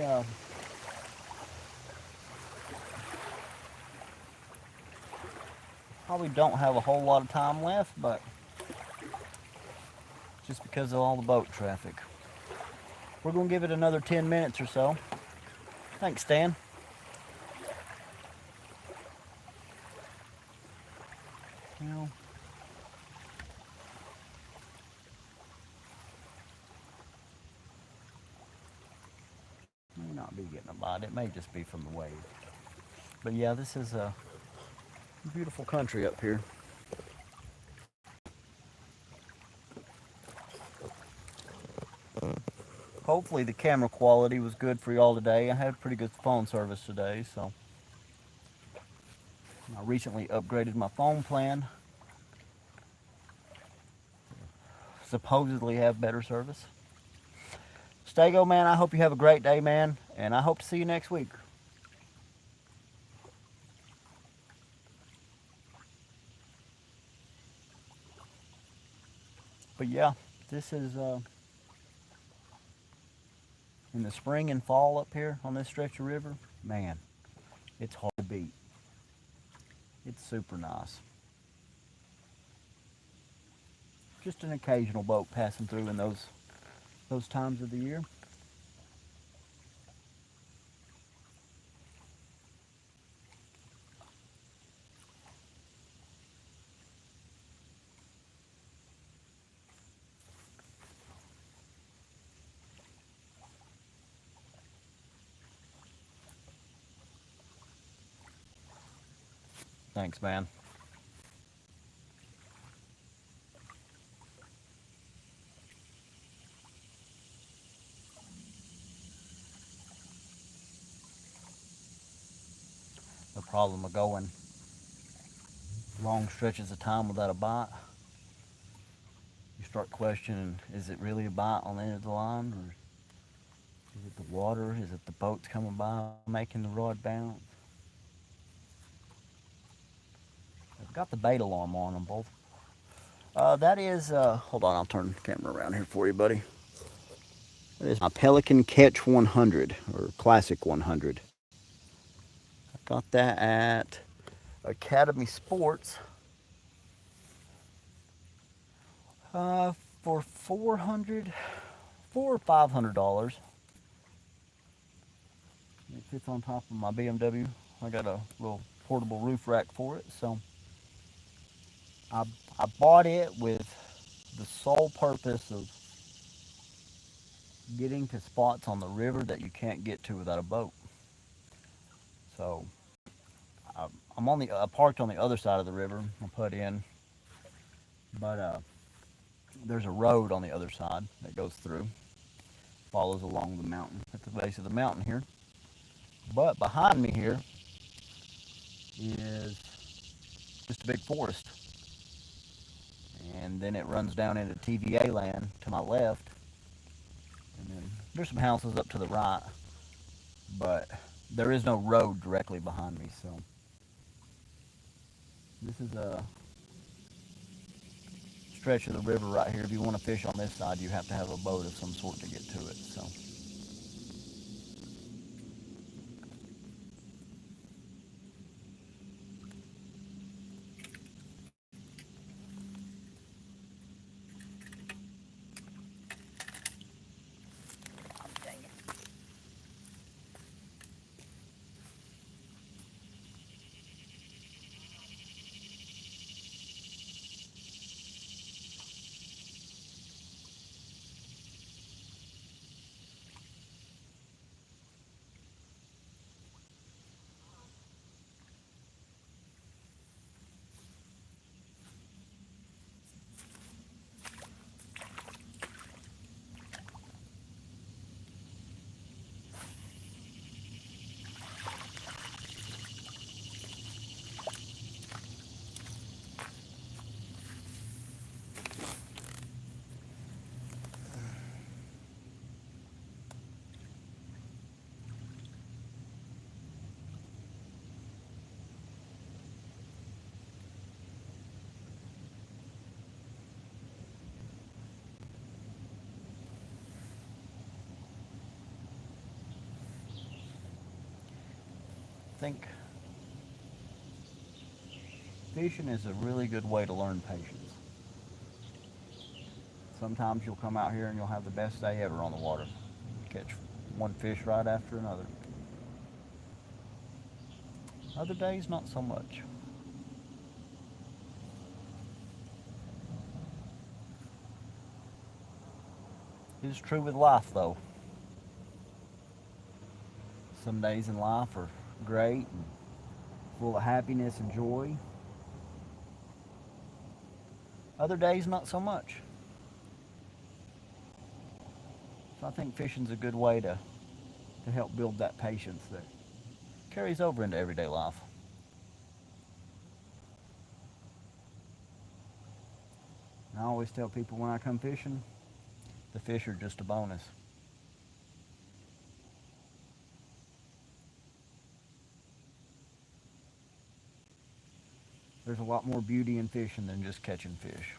probably don't have a whole lot of time left, but just because of all the boat traffic. We're going to give it another 10 minutes or so. Thanks, Stan. You know, may not be getting a bite. It may just be from the wave. But yeah, this is a beautiful country up here. Hopefully the camera quality was good for y'all today. I had pretty good phone service today, so I recently upgraded my phone plan. Supposedly have better service. Stego, man, I hope you have a great day, man, and I hope to see you next week. But yeah, this is in the spring and fall up here on this stretch of river. Man, it's hard to beat. It's super nice. Just an occasional boat passing through in those times of the year. Thanks, man. The problem of going long stretches of time without a bite, you start questioning, is it really a bite on the end of the line, or is it the water? Is it the boats coming by making the rod bounce? I've got the bait alarm on them both. That is, hold on, I'll turn the camera around here for you, buddy. That is my Pelican Catch 100, or Classic 100. I got that at Academy Sports for $400 or $500. It fits on top of my BMW. I got a little portable roof rack for it, so I bought it with the sole purpose of getting to spots on the river that you can't get to without a boat. So I parked on the other side of the river. I put in, but there's a road on the other side that goes through, follows along the mountain at the base of the mountain here. But behind me here is just a big forest, and then it runs down into TVA land to my left, and then there's some houses up to the right, but there is no road directly behind me. So this is a stretch of the river right here. If you want to fish on this side, you have to have a boat of some sort to get to it. So I think fishing is a really good way to learn patience. Sometimes you'll come out here and you'll have the best day ever on the water. Catch one fish right after another. Other days, not so much. It is true with life, though. Some days in life are great and full of happiness and joy. Other days, not so much. So I think fishing's a good way to help build that patience that carries over into everyday life. And I always tell people when I come fishing, the fish are just a bonus. There's a lot more beauty in fishing than just catching fish.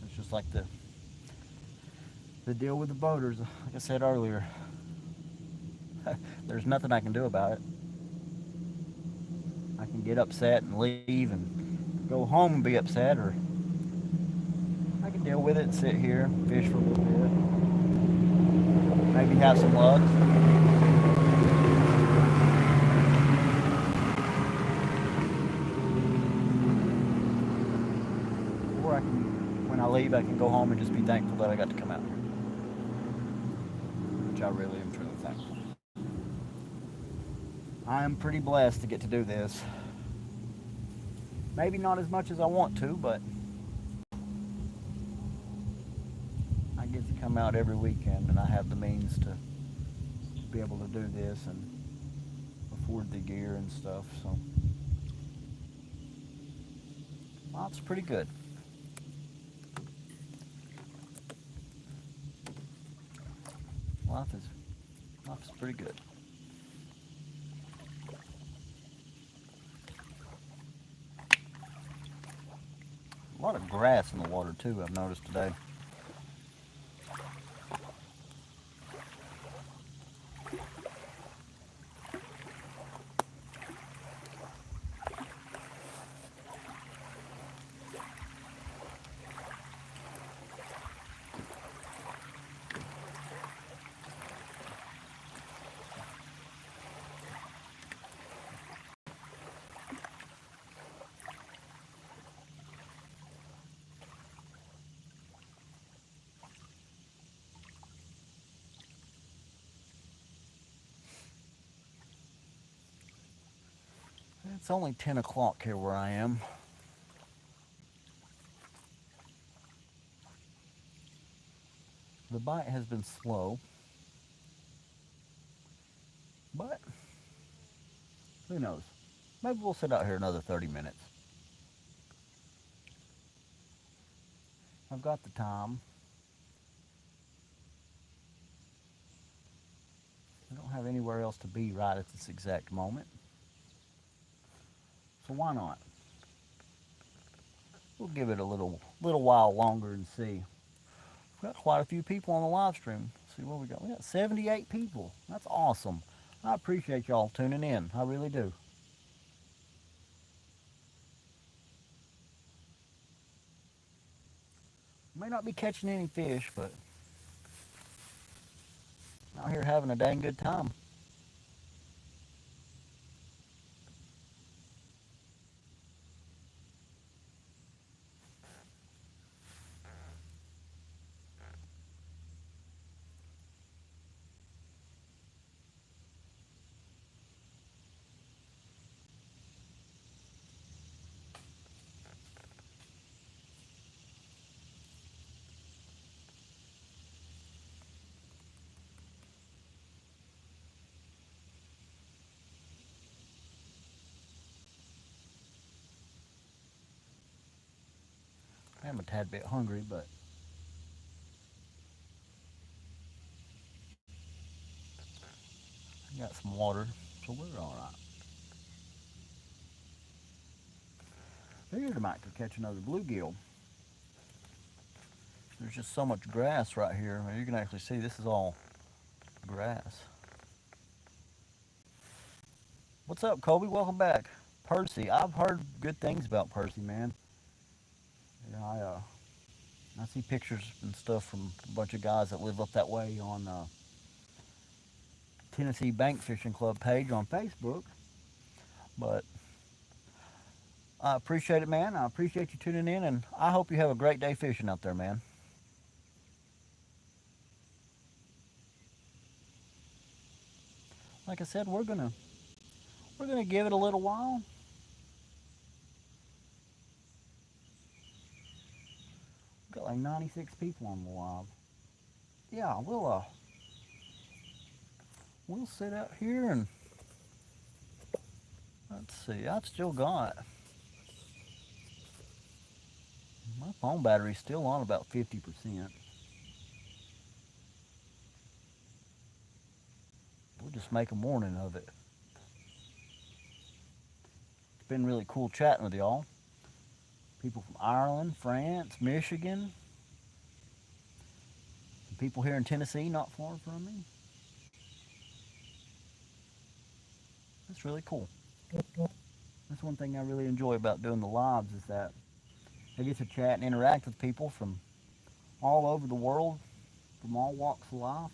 It's just like the deal with the boaters. Like I said earlier, there's nothing I can do about it. I can get upset and leave and go home and be upset, or I can deal with it and sit here, fish for a little bit, maybe have some luck. leave, I can go home and just be thankful that I got to come out here, which I really am truly thankful. I am pretty blessed to get to do this. Maybe not as much as I want to, but I get to come out every weekend, and I have the means to be able to do this and afford the gear and stuff. So life's pretty good. Life is life's pretty good. A lot of grass in the water too, I've noticed today. It's only 10 o'clock here where I am. The bite has been slow, but who knows? Maybe we'll sit out here another 30 minutes. I've got the time. I don't have anywhere else to be right at this exact moment. So why not? We'll give it a little while longer and see. We've got quite a few people on the live stream. Let's see what we got. We got 78 people. That's awesome. I appreciate y'all tuning in. I really do. May not be catching any fish, but out here having a dang good time. I am a tad bit hungry, but I got some water, so we're all right. Figured I might could catch another bluegill. There's just so much grass right here. You can actually see this is all grass. What's up, Kobe? Welcome back. Percy, I've heard good things about Percy, man. Yeah, I see pictures and stuff from a bunch of guys that live up that way on Tennessee Bank Fishing Club page on Facebook. But I appreciate it, man. I appreciate you tuning in, and I hope you have a great day fishing out there, man. Like I said, we're gonna give it a little while. We've got like 96 people on the live. Yeah, we'll sit out here and let's see. I've still got my phone battery's still on about 50%. We'll just make a morning of it. It's been really cool chatting with y'all. People from Ireland, France, Michigan, and people here in Tennessee not far from me. That's really cool. That's one thing I really enjoy about doing the lives is that I get to chat and interact with people from all over the world, from all walks of life.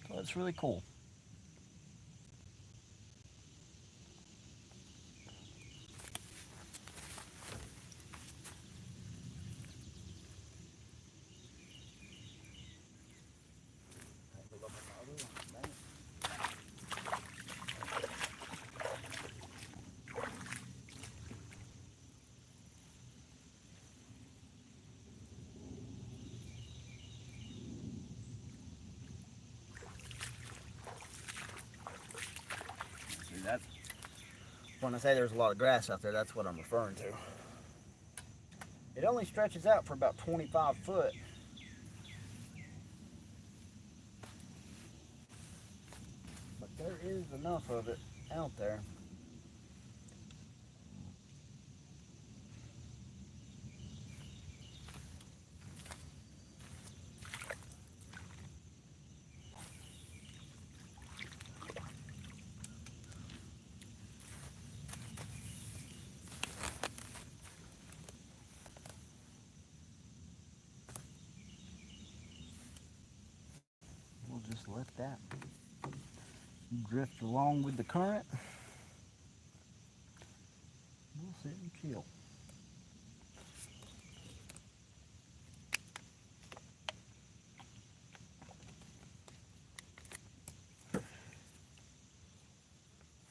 So it's really cool. when I say there's a lot of grass out there, that's what I'm referring to. It only stretches out for about 25 foot. But there is enough of it out there. We'll just let that drift along with the current. We'll sit and chill.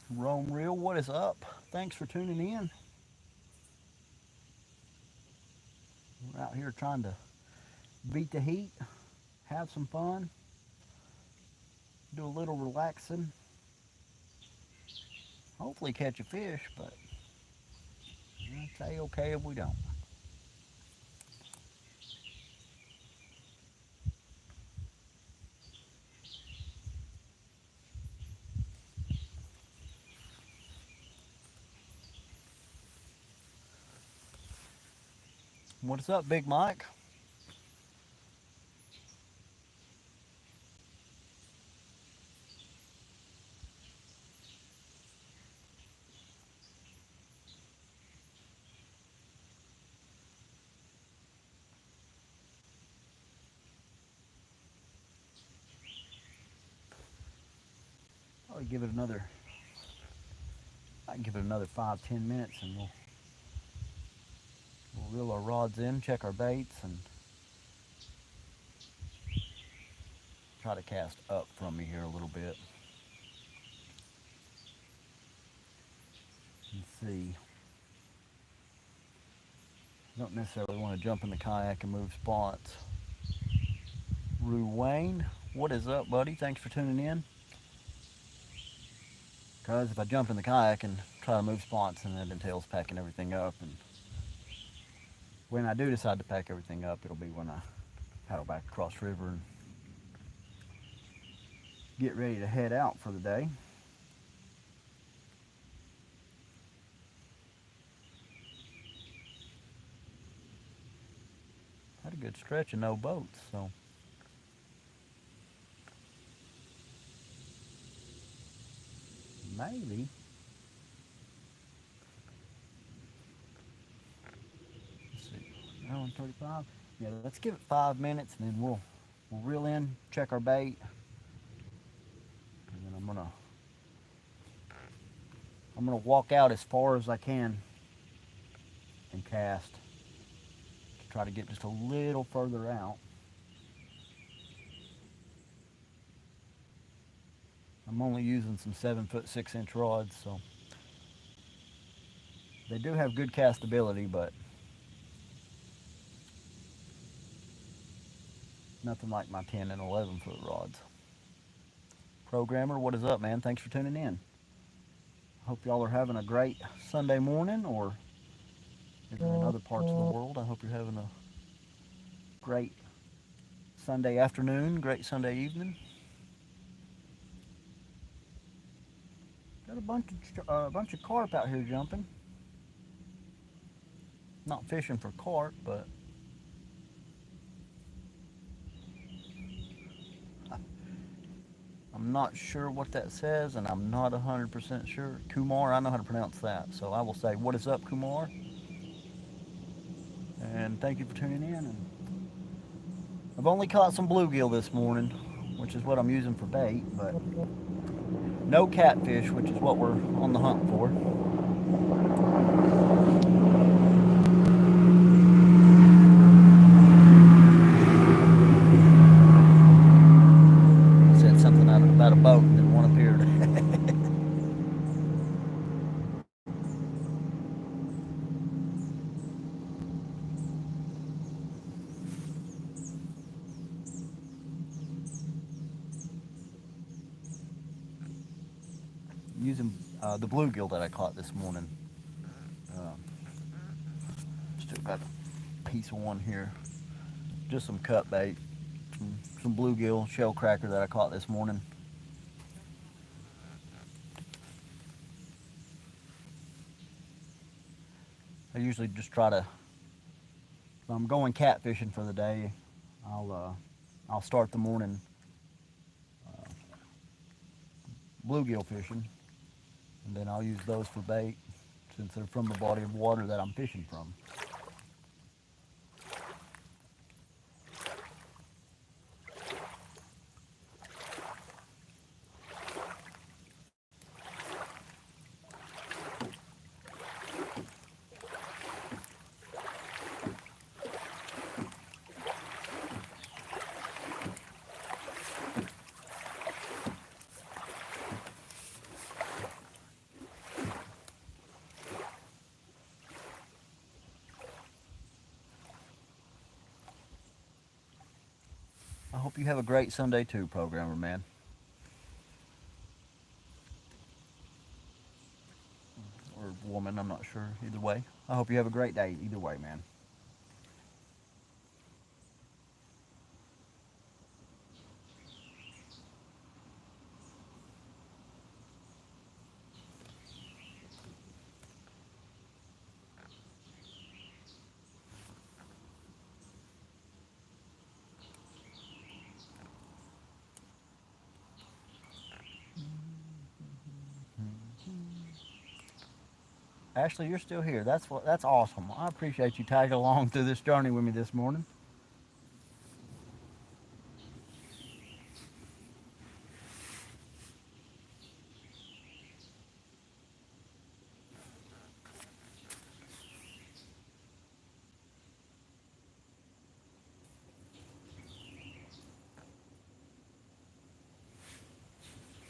Rome Reel, what is up? Thanks for tuning in. We're out here trying to beat the heat, have some fun, do a little relaxing, hopefully catch a fish, but I'd say okay if we don't. What's up, Big Mike? I can give it another 5-10 minutes and we'll reel our rods in, check our baits, and try to cast up from me here a little bit and see. Don't necessarily want to jump in the kayak and move spots. Rue Wayne, what is up, buddy? Thanks for tuning in. Because if I jump in the kayak and try to move spots, and that entails packing everything up, and when I do decide to pack everything up, it'll be when I paddle back across river and get ready to head out for the day. Had a good stretch of no boats, so maybe. Let's see, hour and 35. Yeah, let's give it 5 minutes, and then we'll reel in, check our bait, and then I'm gonna walk out as far as I can and cast to try to get just a little further out. I'm only using some 7-foot 6-inch rods, so they do have good castability, but nothing like my 10 and 11-foot rods. Programmer, what is up, man? Thanks for tuning in. Hope y'all are having a great Sunday morning, or if you're in other parts of the world, I hope you're having a great Sunday afternoon, great Sunday evening. Got a bunch of carp out here jumping. Not fishing for carp, but I'm not sure what that says, and I'm not 100% sure. Kumar, I know how to pronounce that, so I will say, what is up, Kumar? And thank you for tuning in. And I've only caught some bluegill this morning, which is what I'm using for bait, but no catfish, which is what we're on the hunt for. Said something about a boat, and then one appeared. Using the bluegill that I caught this morning. Um, Still got a piece of one here. Just some cut bait, some bluegill shell cracker that I caught this morning. I usually just try to, if I'm going catfishing for the day, I'll start the morning bluegill fishing, and then I'll use those for bait since they're from the body of water that I'm fishing from. I hope you have a great Sunday too, programmer man. Or woman, I'm not sure. Either way. I hope you have a great day either way, man. Ashley, you're still here. That's awesome. I appreciate you tagging along through this journey with me this morning.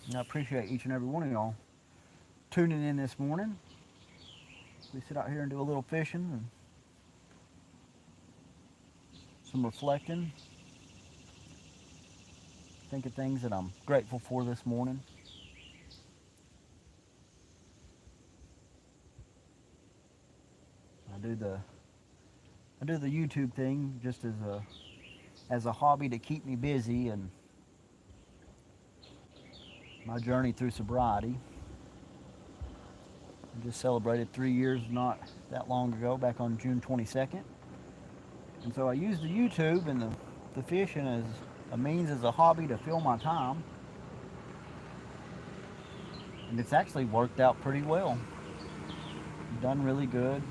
And I appreciate each and every one of y'all tuning in this morning. We sit out here and do a little fishing and some reflecting. Think of things that I'm grateful for this morning. I do the YouTube thing just as a hobby to keep me busy and my journey through sobriety. I just celebrated 3 years not that long ago, back on June 22nd. And so I used the YouTube and the fishing as a means, as a hobby to fill my time. And it's actually worked out pretty well. Done really good.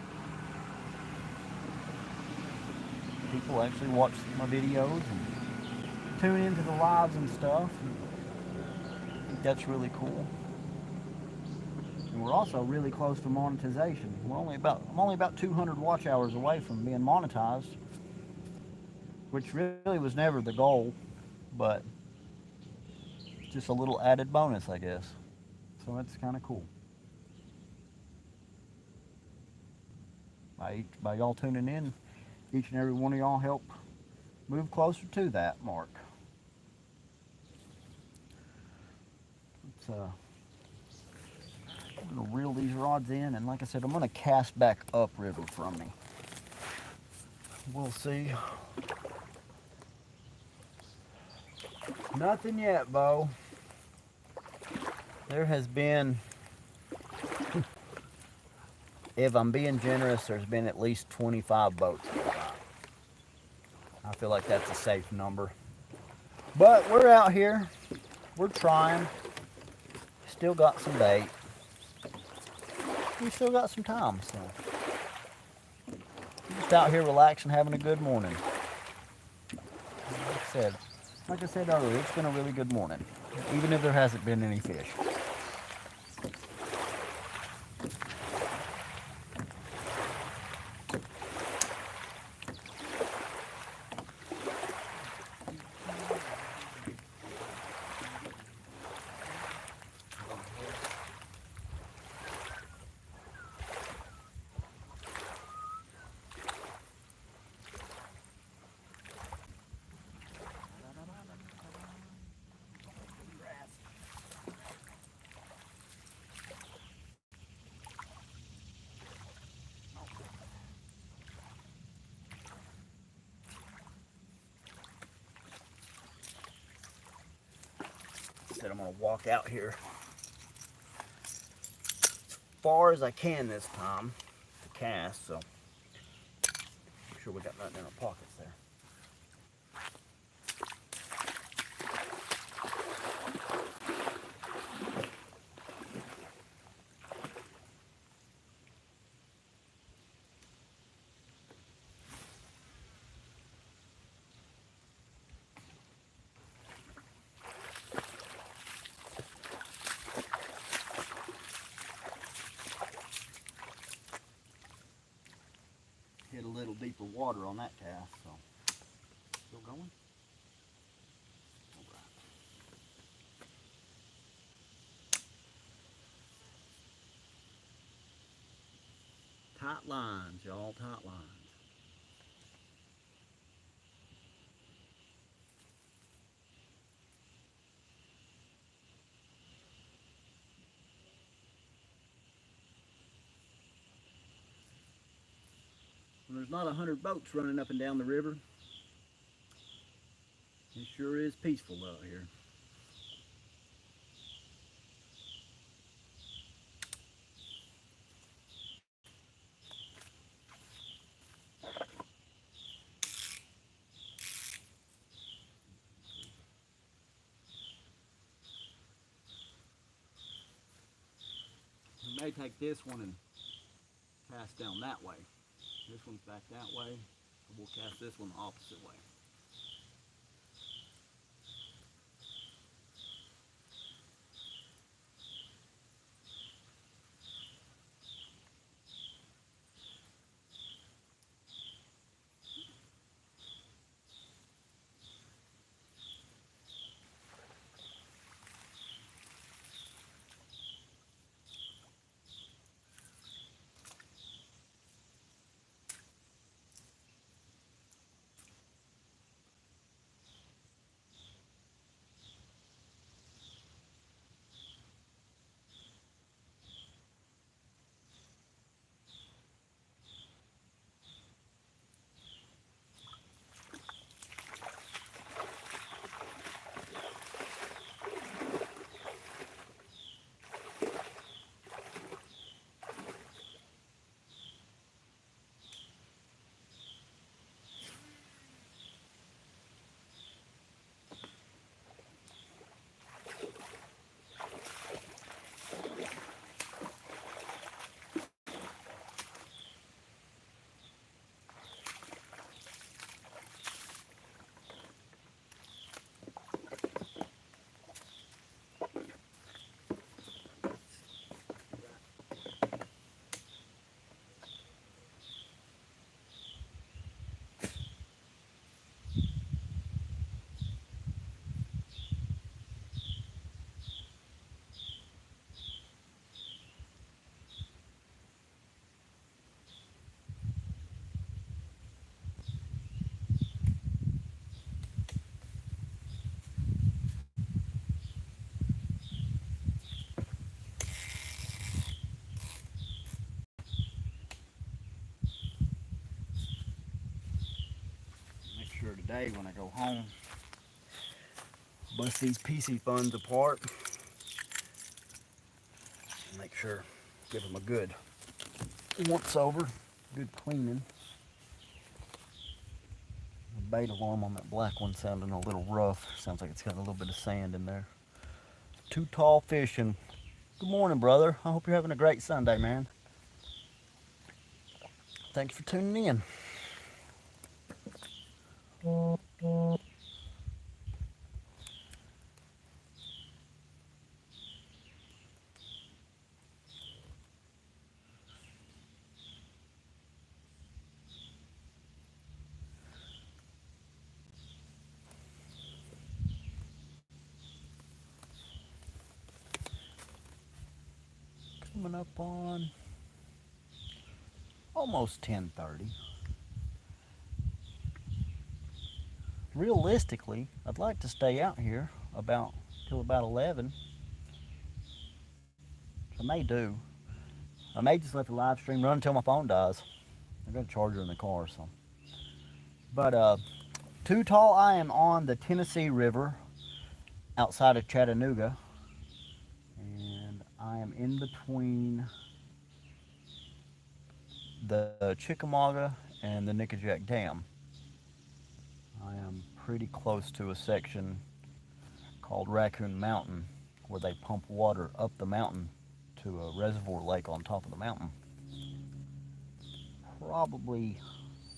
People actually watch my videos and tune into the lives and stuff. I think that's really cool. And we're also really close to monetization. I'm only about 200 watch hours away from being monetized, which really was never the goal, but just a little added bonus, I guess. So that's kind of cool. By y'all tuning in, each and every one of y'all help move closer to that mark. I'm going to reel these rods in, and like I said, I'm going to cast back upriver from me. We'll see. Nothing yet, Bo. There has been, if I'm being generous, there's been at least 25 boats. I feel like that's a safe number. But we're out here. We're trying. Still got some bait. We still got some time, so just out here relaxing, having a good morning. Like I said earlier, it's been a really good morning, even if there hasn't been any fish. said, I'm going to walk out here as far as I can this time to cast, so make sure we got nothing in our pockets there. Hit a little deeper water on that cast, so still going. Tight lines, y'all, tight lines. When there's not 100 boats running up and down the river, it sure is peaceful out here. We may take this one and cast down that way. This one's back that way. We'll cast this one the opposite way. Make sure today when I go home, bust these PC funds apart. Make sure, give them a good once over, good cleaning. The bait alarm on that black one sounding a little rough. Sounds like it's got a little bit of sand in there. Too tall fishing. Good morning, brother. I hope you're having a great Sunday, man. Thanks for tuning in. Coming up on almost 10:30. Realistically, I'd like to stay out here till about 11. I may do. I may just let the live stream run until my phone dies. I've got a charger in the car, so. But too tall. I am on the Tennessee River. outside of Chattanooga, and I am in between the Chickamauga and the Nickajack Dam. I am pretty close to a section called Raccoon Mountain where they pump water up the mountain to a reservoir lake on top of the mountain. Probably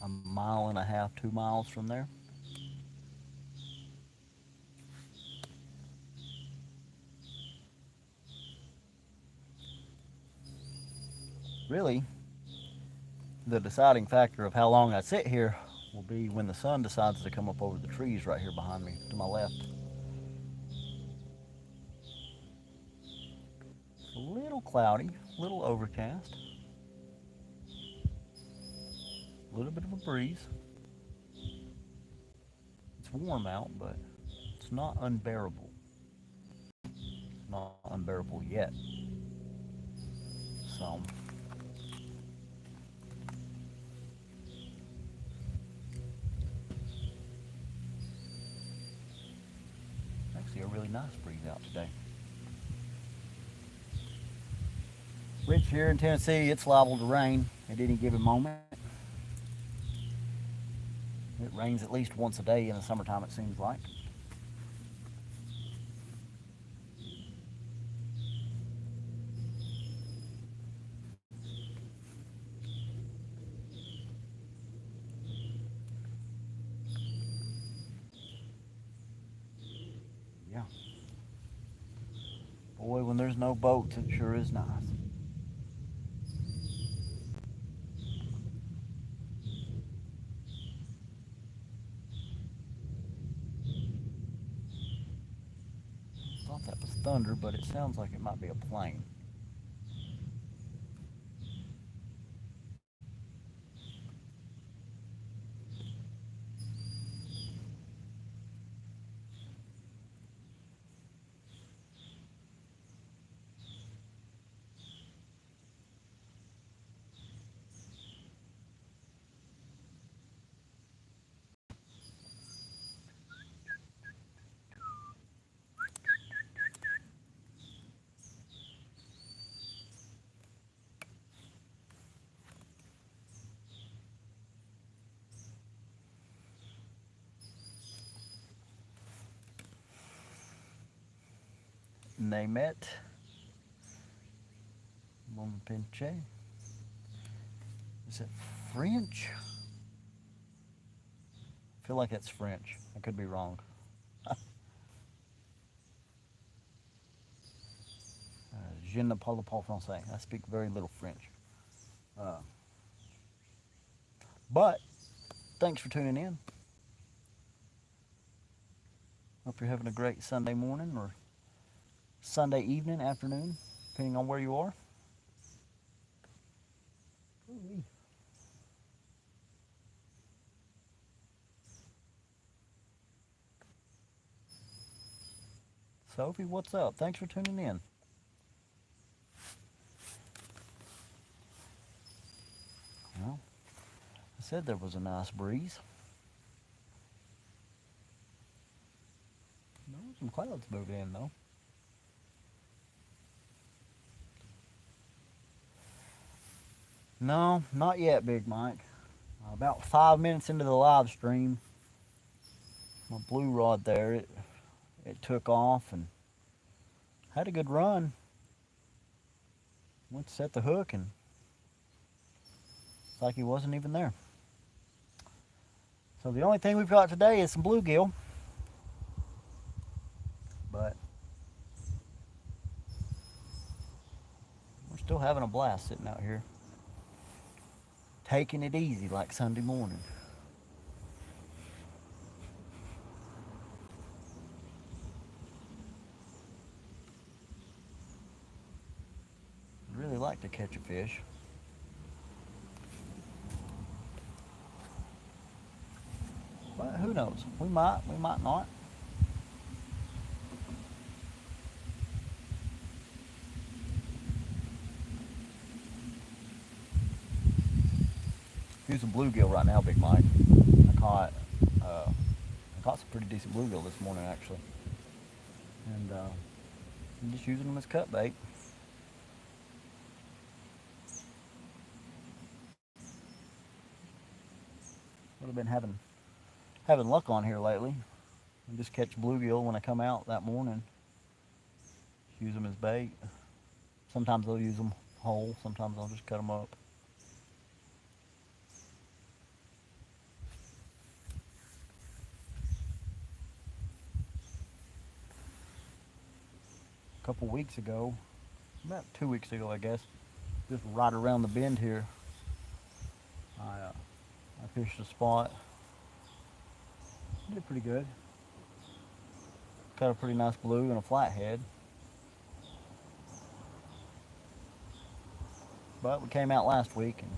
a mile and a half, 2 miles from there. Really, the deciding factor of how long I sit here will be when the sun decides to come up over the trees right here behind me to my left. It's a little cloudy, a little overcast, a little bit of a breeze. It's warm out, but it's not unbearable. It's not unbearable yet. So, actually a really nice breeze out today. Which here in Tennessee, it's liable to rain at any given moment. It rains at least once a day in the summertime, it seems like. Yeah. Boy, when there's no boats, it sure is nice. Thought that was thunder, but it sounds like it might be a plane. Name it. Mon pinche. Is it French? I feel like it's French. I could be wrong. Je ne parle pas français. I speak very little French. Uh, but thanks for tuning in. Hope you're having a great Sunday morning or Sunday evening, afternoon, depending on where you are. Sophie, what's up? Thanks for tuning in. Well, I said there was a nice breeze. No, some clouds moving in though. No, not yet, Big Mike. About 5 minutes into the live stream, my blue rod there, it took off and had a good run. Went to set the hook and it's like he wasn't even there. So the only thing we've got today is some bluegill. But we're still having a blast sitting out here. Taking it easy like Sunday morning. Really like to catch a fish. But who knows? We might not. Using bluegill right now, Big Mike. I caught some pretty decent bluegill this morning, actually. and I'm just using them as cut bait. I've been having luck on here lately. I just catch bluegill when I come out that morning. Use them as bait. Sometimes I'll use them whole. Sometimes I'll just cut them up. A couple weeks ago, about 2 weeks ago, I guess, just right around the bend here, I fished a spot. Did pretty good. Caught a pretty nice blue and a flathead. But we came out last week and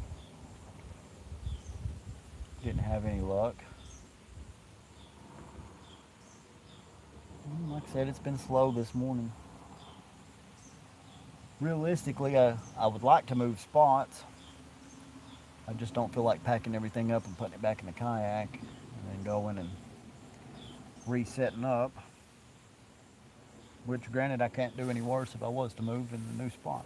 didn't have any luck. Like I said, it's been slow this morning. Realistically, I would like to move spots. I just don't feel like packing everything up and putting it back in the kayak and then going and resetting up. Which, granted, I can't do any worse if I was to move in the new spot.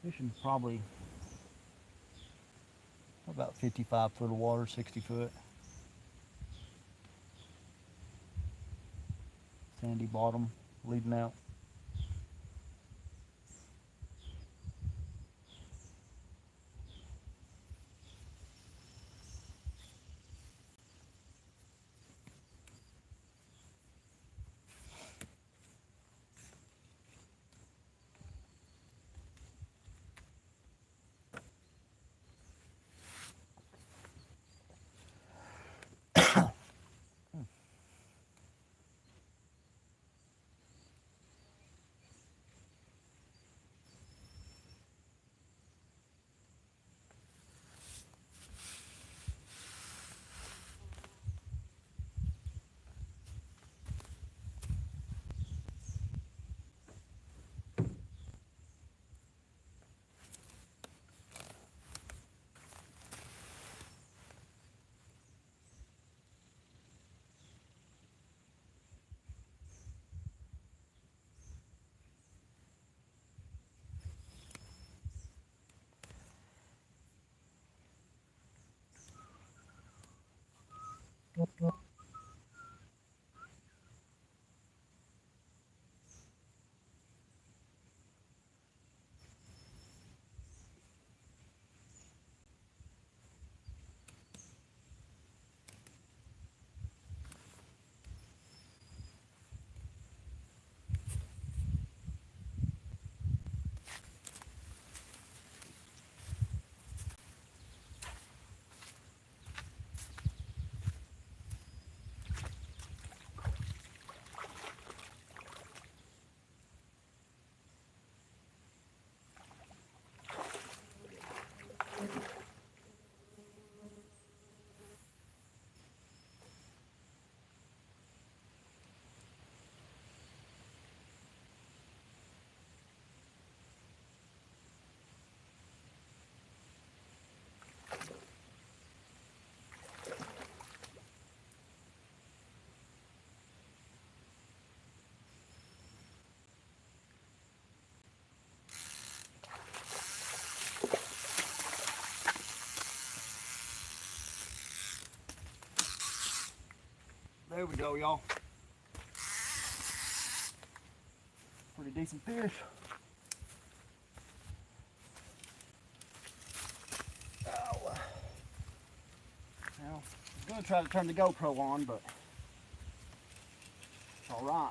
Fishing probably about 55 foot of water, 60 foot. Sandy bottom leading out. There we go, y'all. Pretty decent fish. Oh. Now, I was going to try to turn the GoPro on, but it's all right.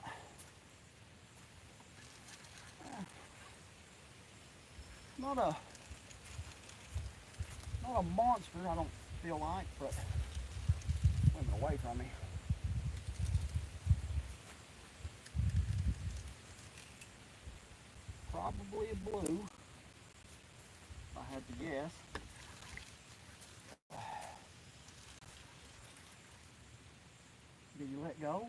Not a monster, I don't feel like, but moving away from me. Probably a blue, if I had to guess. Did you let go?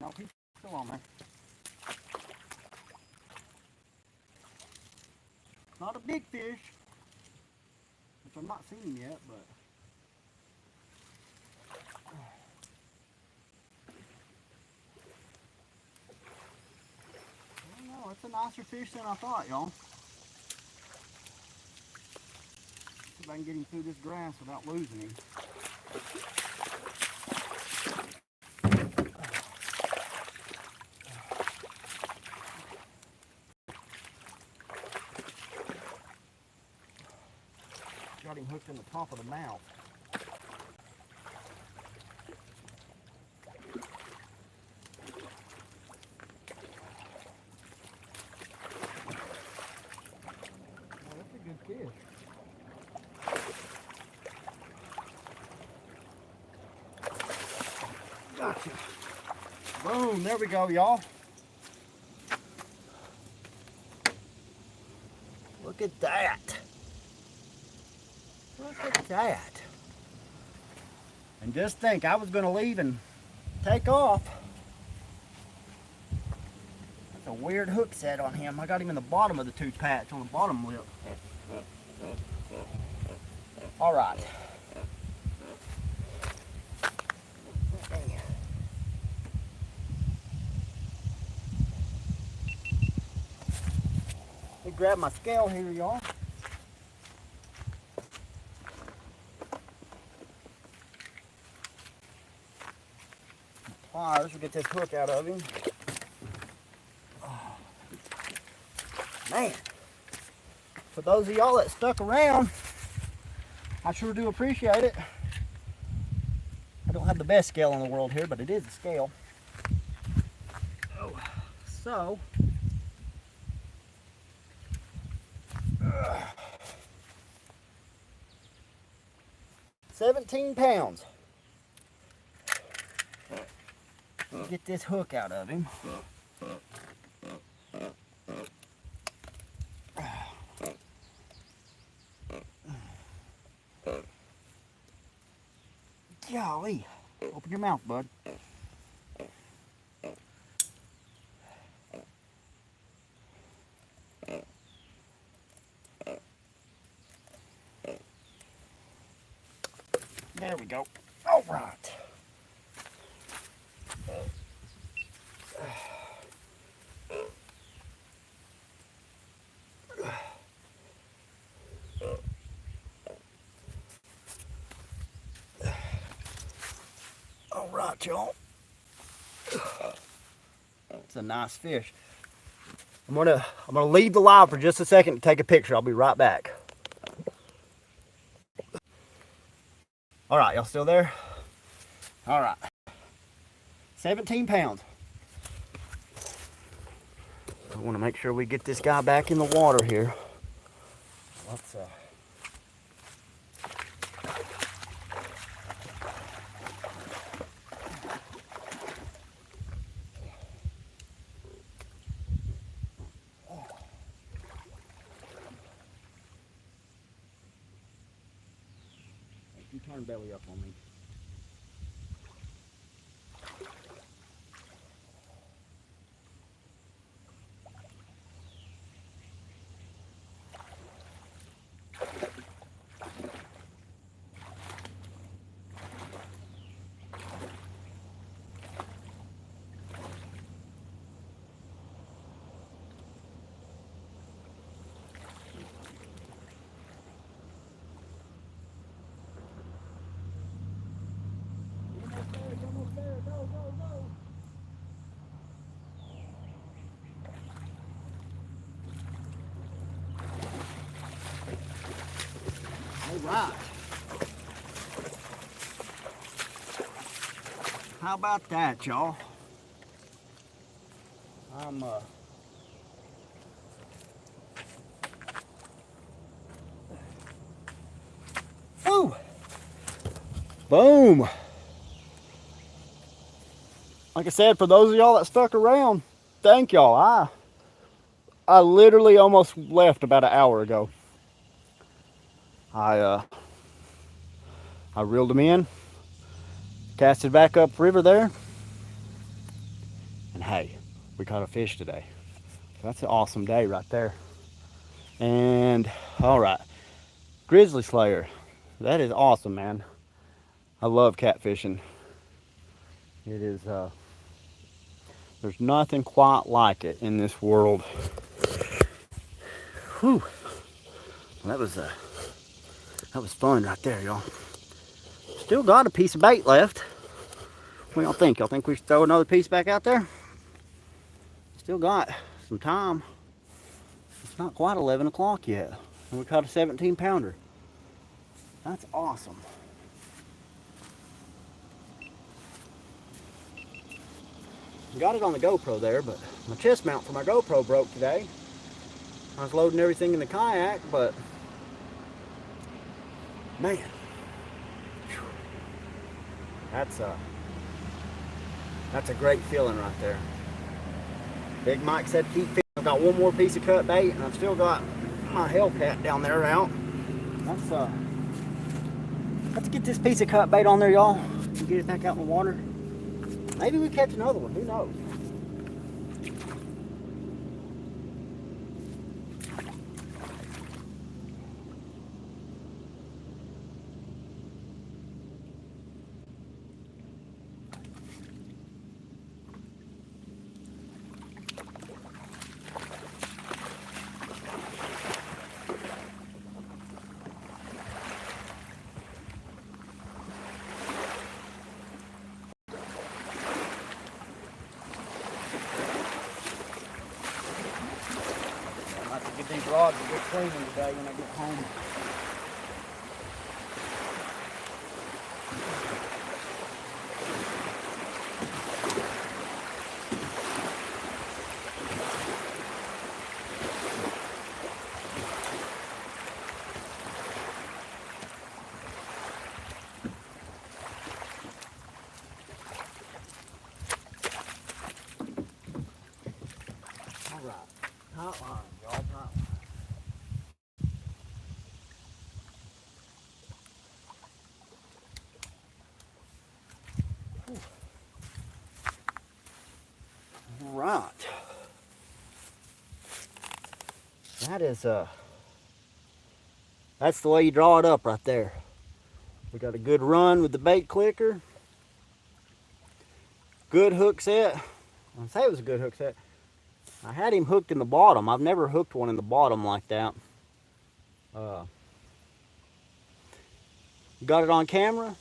Oh, he's still on there. Not a big fish, which I've not seen him yet, but I don't know. It's a nicer fish than I thought, y'all. See if I can get him through this grass without losing him. Got him hooked in the top of the mouth. Oh, that's a good fish. Gotcha. Boom, there we go, y'all. Look at that. Look at that. And just think, I was going to leave and take off. That's a weird hook set on him. I got him in the bottom of the tooth patch, on the bottom lip. All right. Let me grab my scale here, y'all. Pliers, we'll get this hook out of him. Oh. Man, for those of y'all that stuck around, I sure do appreciate it. I don't have the best scale in the world here, but it is a scale. Oh, so, 17 pounds. Get this hook out of him. Golly. Open your mouth, bud. There we go. All right. All right, y'all. It's a nice fish. I'm gonna leave the live for just a second to take a picture. I'll be right back. All right, y'all still there? All right. 17 pounds. I want to make sure we get this guy back in the water here. Let's you turn belly up on me. Almost there. Go, go, go. All right. How about that, y'all? Ooh! Boom! Like I said, for those of y'all that stuck around, thank y'all. I literally almost left about an hour ago. I reeled them in, casted back up river there, And hey, we caught a fish today. That's an awesome day right there. And all right, grizzly slayer. That is awesome, man. I love catfishing. It is, there's nothing quite like it in this world. Whew. That was fun right there, y'all. Still got a piece of bait left. What y'all think? Y'all think we should throw another piece back out there? Still got some time. It's not quite 11 o'clock yet. And we caught a 17 pounder. That's awesome. Got it on the GoPro there, but my chest mount for my GoPro broke today. I was loading everything in the kayak, but man, that's a great feeling right there. Big Mike said keep fishing. I've got one more piece of cut bait, and I've still got my Hellcat down there out. Let's get this piece of cut bait on there, y'all, and get it back out in the water. Maybe we catch another one. Who knows? Get these rods a good cleaning today when I get home. All right, hot line, y'all, hot line. Right. That is that's the way you draw it up right there. We got a good run with the bait clicker. Good hook set. I say it was a good hook set. I had him hooked in the bottom. I've never hooked one in the bottom like that. Got it on camera.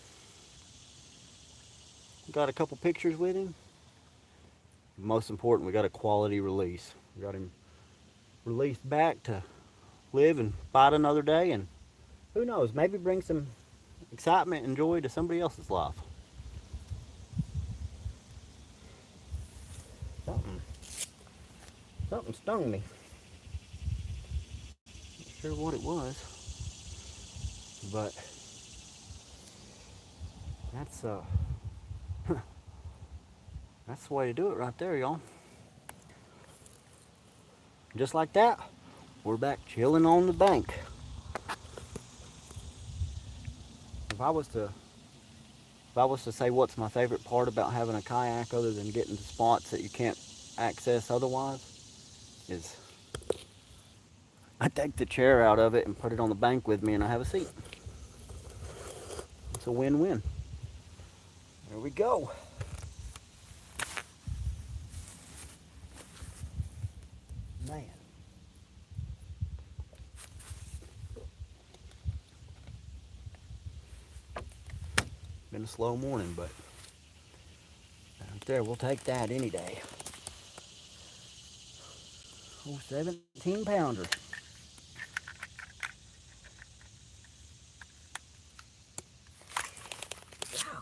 Got a couple pictures with him. Most important, we got a quality release. We got him released back to live and fight another day, and who knows, maybe bring some excitement and joy to somebody else's life. Something stung me. Not sure what it was, but that's that's the way to do it right there, y'all. Just like that, we're back chilling on the bank. If I was to say what's my favorite part about having a kayak other than getting to spots that you can't access otherwise, is I take the chair out of it and put it on the bank with me and I have a seat. It's a win-win. There we go. Man. Been a slow morning, but out there, we'll take that any day. Oh, 17 pounder.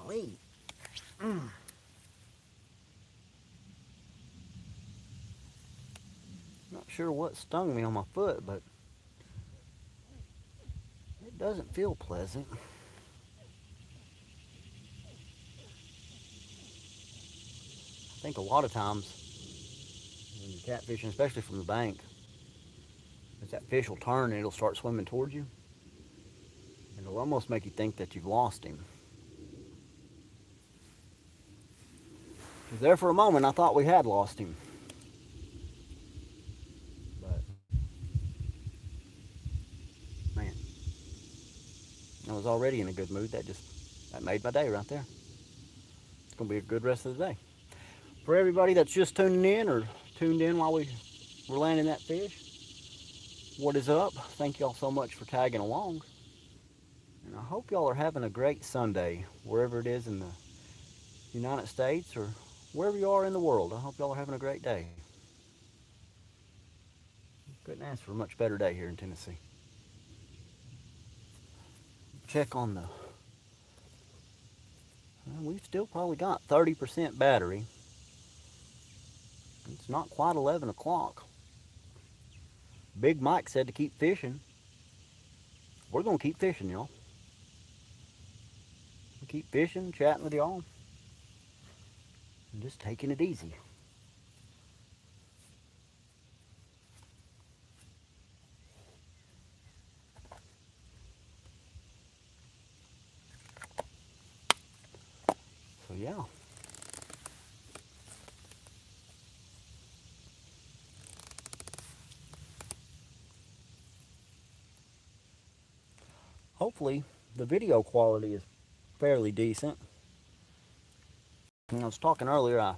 Golly. Not sure what stung me on my foot, but it doesn't feel pleasant. I think a lot of times when you're catfishing, especially from the bank, is that fish will turn and it'll start swimming towards you. And it'll almost make you think that you've lost him. 'Cause there for a moment I thought we had lost him. But man, I was already in a good mood. That made my day right there. It's gonna be a good rest of the day. For everybody that's just tuning in or tuned in while we were landing that fish, what is up? Thank y'all so much for tagging along. And I hope y'all are having a great Sunday, wherever it is in the United States or wherever you are in the world. I hope y'all are having a great day. Couldn't ask for a much better day here in Tennessee. Check on the. Well, we've still probably got 30% battery. It's not quite 11 o'clock. Big Mike said to keep fishing. We're going to keep fishing, y'all. We'll keep fishing, chatting with y'all, and just taking it easy. So, yeah. Hopefully, the video quality is fairly decent. And I was talking earlier, I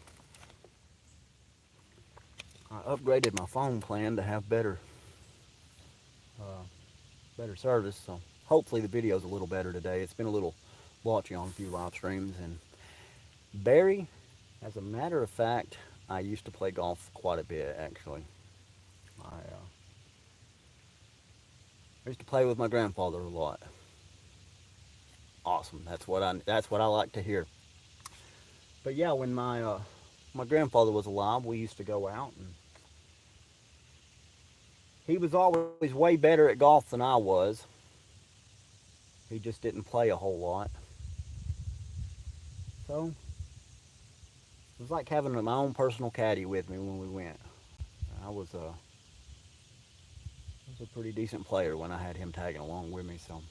upgraded my phone plan to have uh, better service. So hopefully the video's a little better today. It's been a little blotchy on a few live streams. And Barry, as a matter of fact, I used to play golf quite a bit actually. I used to play with my grandfather a lot. Awesome. That's what I like to hear. But yeah, when my grandfather was alive, we used to go out, and he was always way better at golf than I was. He just didn't play a whole lot. So it was like having my own personal caddy with me when we went. I was a pretty decent player when I had him tagging along with me. So,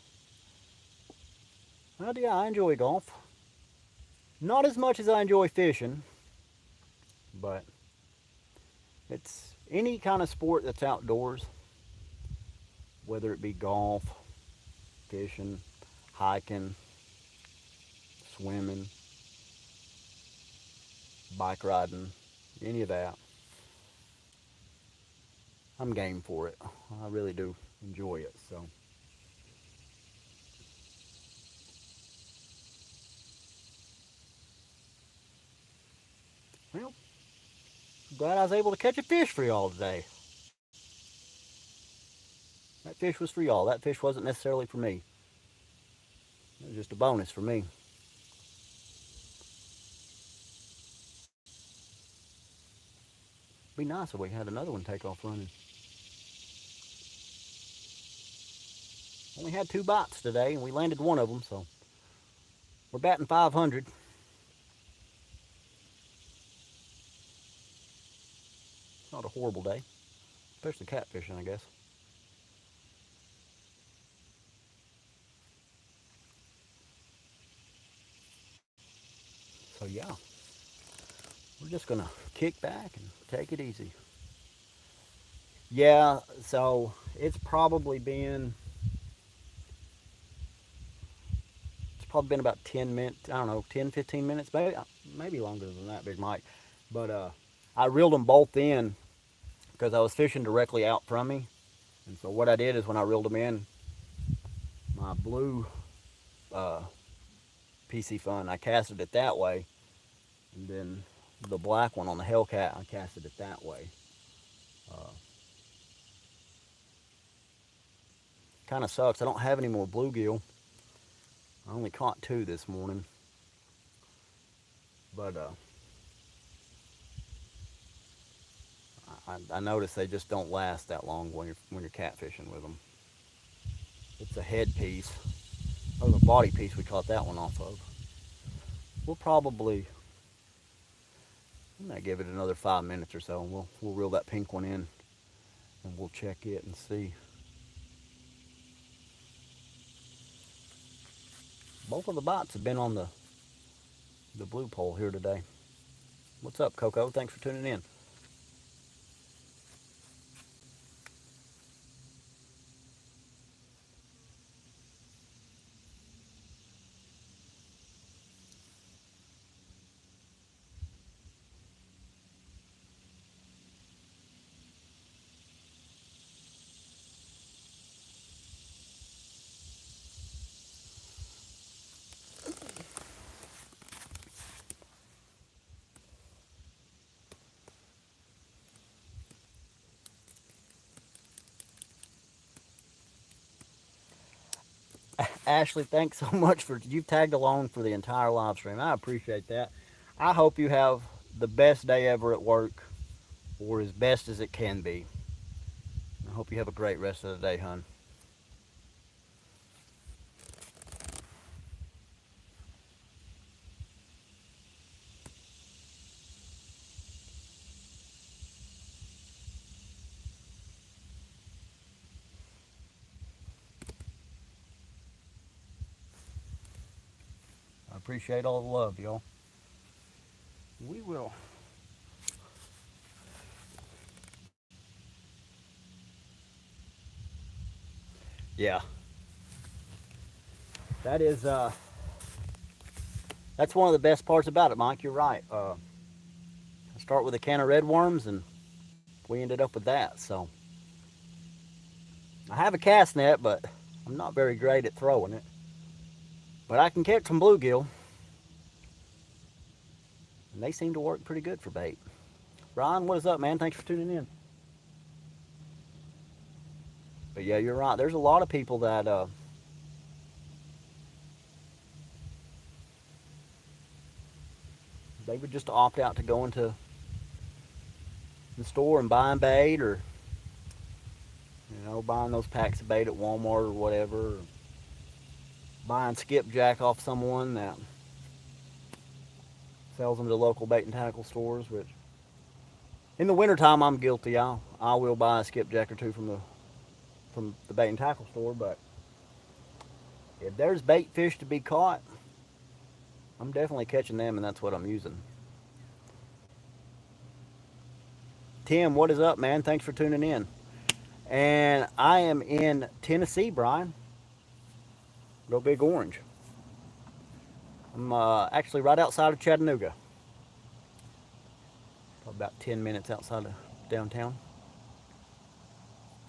well, yeah, I enjoy golf. Not as much as I enjoy fishing, but it's any kind of sport that's outdoors, whether it be golf, fishing, hiking, swimming, bike riding, any of that. I'm game for it. I really do enjoy it. So, well, glad I was able to catch a fish for y'all today. That fish was for y'all. That fish wasn't necessarily for me. It was just a bonus for me. Be nice if we had another one take off running. Only had 2 bites today, and we landed one of them, so we're batting 500. It's not a horrible day, especially catfishing, I guess. So yeah, we're just gonna kick back and take it easy. Yeah, so it's probably been about 10 minutes. I don't know, 10, 15 minutes, maybe longer than that, Big Mike. But I reeled them both in because I was fishing directly out from me. And so what I did is when I reeled them in, my blue uh, PC Fun, I casted it that way, and then the black one on the Hellcat, I casted it that way. Uh, kind of sucks. I don't have any more bluegill. I only caught 2 this morning, but I noticed they just don't last that long when you're catfishing with them. It's a head piece, or the body piece we caught that one off of. We'll probably, I might give it another 5 minutes or so, and we'll reel that pink one in, and we'll check it and see. Both of the bites have been on the blue pole here today. What's up, Coco? Thanks for tuning in. Ashley, thanks so much for you've tagged along for the entire live stream. I appreciate that. I hope you have the best day ever at work, or as best as it can be. I hope you have a great rest of the day, hon. I appreciate all the love, y'all. We will. Yeah, that is. That's one of the best parts about it, Mike. You're right. I start with a can of red worms, and we ended up with that. So I have a cast net, but I'm not very great at throwing it. But I can catch some bluegill, and they seem to work pretty good for bait. Ron, what is up, man? Thanks for tuning in. But yeah, you're right. There's a lot of people that they would just opt out to go into the store and buying bait, or buying those packs of bait at Walmart or whatever, or buying skipjack off someone that sells them to local bait and tackle stores. Which in the wintertime I'm guilty. I will buy a skipjack or two from the bait and tackle store, but if there's bait fish to be caught, I'm definitely catching them, and that's what I'm using. Tim, what is up, man? Thanks for tuning in. And I am in Tennessee, Brian. Go Big Orange. I'm actually right outside of Chattanooga. Probably about 10 minutes outside of downtown.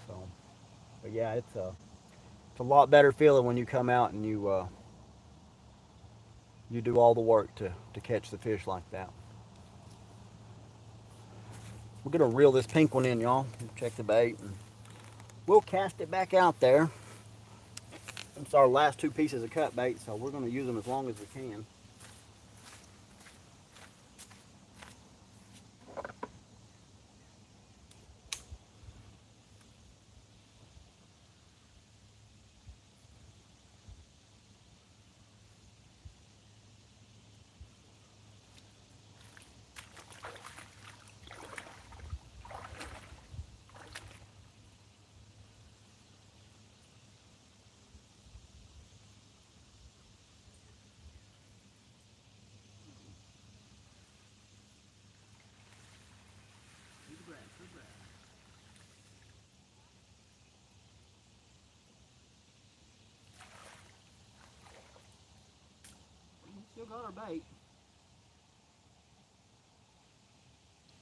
So, but yeah, it's a lot better feeling when you come out and you do all the work to catch the fish like that. We're gonna reel this pink one in, y'all. Check the bait, and we'll cast it back out there. It's our last two pieces of cut bait, so we're gonna use them as long as we can. Still got our bait.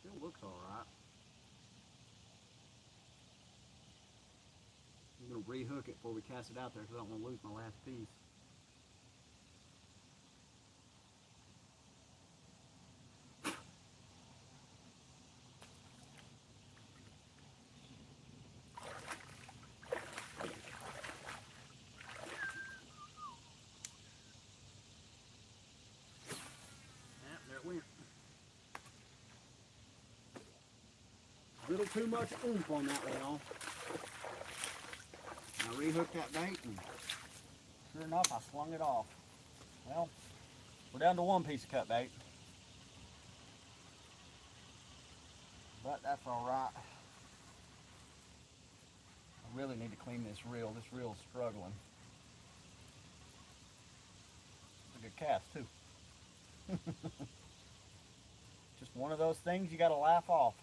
Still looks alright. I'm gonna rehook it before we cast it out there because I don't want to lose my last piece. Yeah, there it went. A little too much oomph on that one, y'all. I rehooked that bait, and sure enough, I slung it off. Well, we're down to one piece of cut bait, but that's all right. I really need to clean this reel. This reel's struggling. It's a good cast too. Just one of those things you got to laugh off.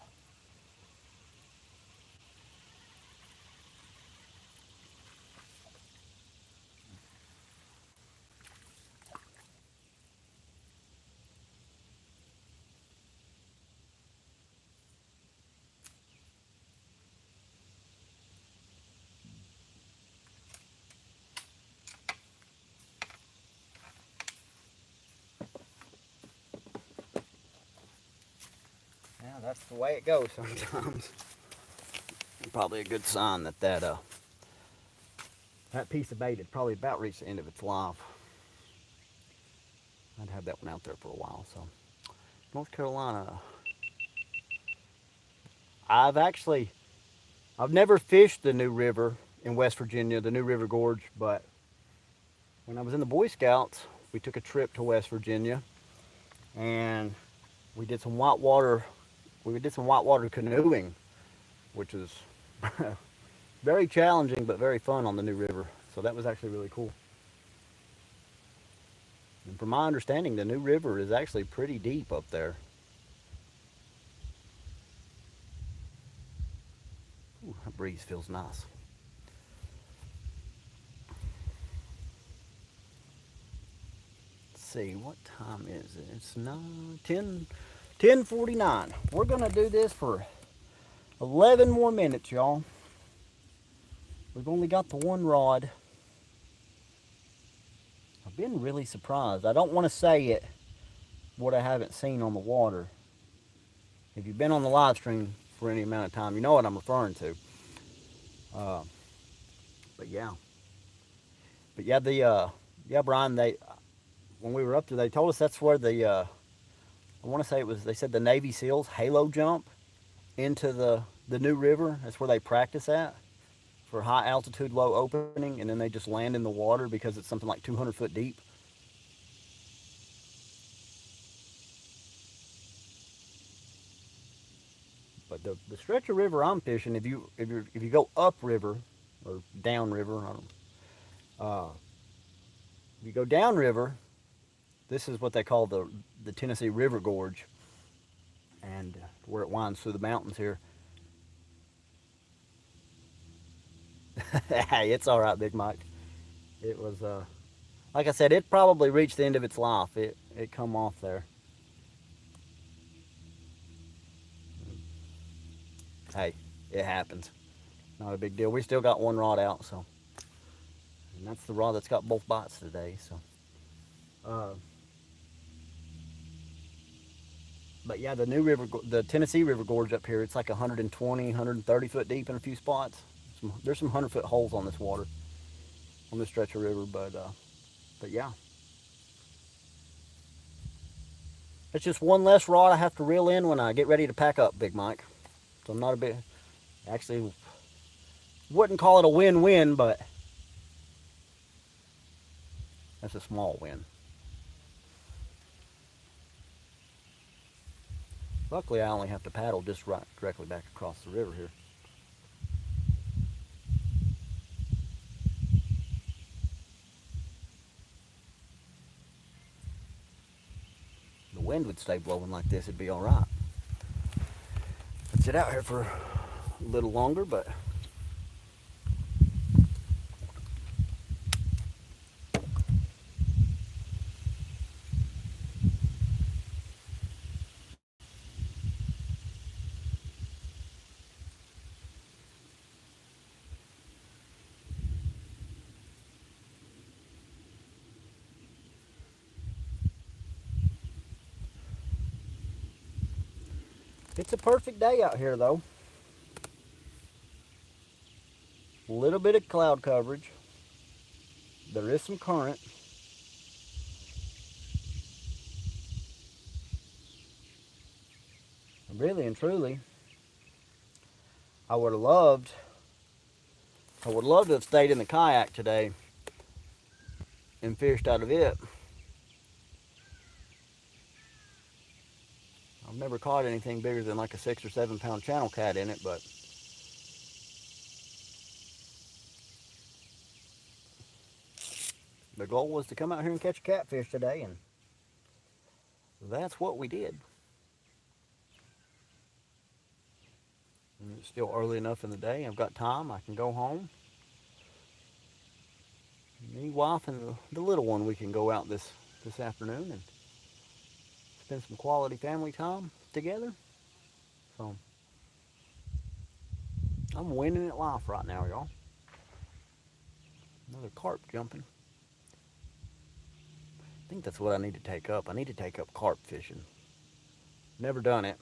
Yeah, that's the way it goes sometimes. Probably a good sign that that piece of bait had probably about reached the end of its life. I'd had that one out there for a while. So North Carolina, I've actually I've never fished the New River in West Virginia, the New River Gorge, but when I was in the Boy Scouts, we took a trip to West Virginia and we did some whitewater canoeing, which is very challenging but very fun on the New River. So that was actually really cool. And from my understanding, the New River is actually pretty deep up there. Ooh, that breeze feels nice. Let's see, what time is it? It's 10:49. We're going to do this for 11 more minutes, y'all. We've only got the one rod. I've been really surprised. I don't want to say it, what I haven't seen on the water. If you've been on the live stream for any amount of time, you know what I'm referring to. Uh, but yeah. But yeah, yeah, Brian, when we were up there, they told us that's where I want to say they said the Navy SEALs halo jump into the New River. That's where they practice at for high altitude, low opening, and then they just land in the water because it's something like 200 foot deep. But the stretch of river I'm fishing, if you go upriver or downriver, I don't, if you go downriver, this is what they call the Tennessee River Gorge, and where it winds through the mountains here. Hey, it's all right, Big Mike. It was like I said, it probably reached the end of its life. It come off there. Hey, it happens. Not a big deal. We still got one rod out, so, and that's the rod that's got both bites today. So, uh, but yeah, the Tennessee River Gorge up here, it's like 120, 130 foot deep in a few spots. There's some 100-foot holes on this water, on this stretch of river. But yeah, it's just one less rod I have to reel in when I get ready to pack up, Big Mike. So I'm not a bit, actually, wouldn't call it a win-win, but that's a small win. Luckily, I only have to paddle just right directly back across the river here. The wind would stay blowing like this, it'd be all right. I'd sit out here for a little longer, but it's a perfect day out here, though. A little bit of cloud coverage. There is some current. Really and truly, I would have loved, I would love to have stayed in the kayak today and fished out of it. I've never caught anything bigger than like a 6 or 7 pound channel cat in it, but the goal was to come out here and catch a catfish today, and that's what we did. And it's still early enough in the day. I've got time. I can go home. Me, wife, and the little one, we can go out this afternoon and spend some quality family time together. So I'm winning at life right now, y'all. Another carp jumping. I think that's what I need to take up. I need to take up carp fishing. Never done it.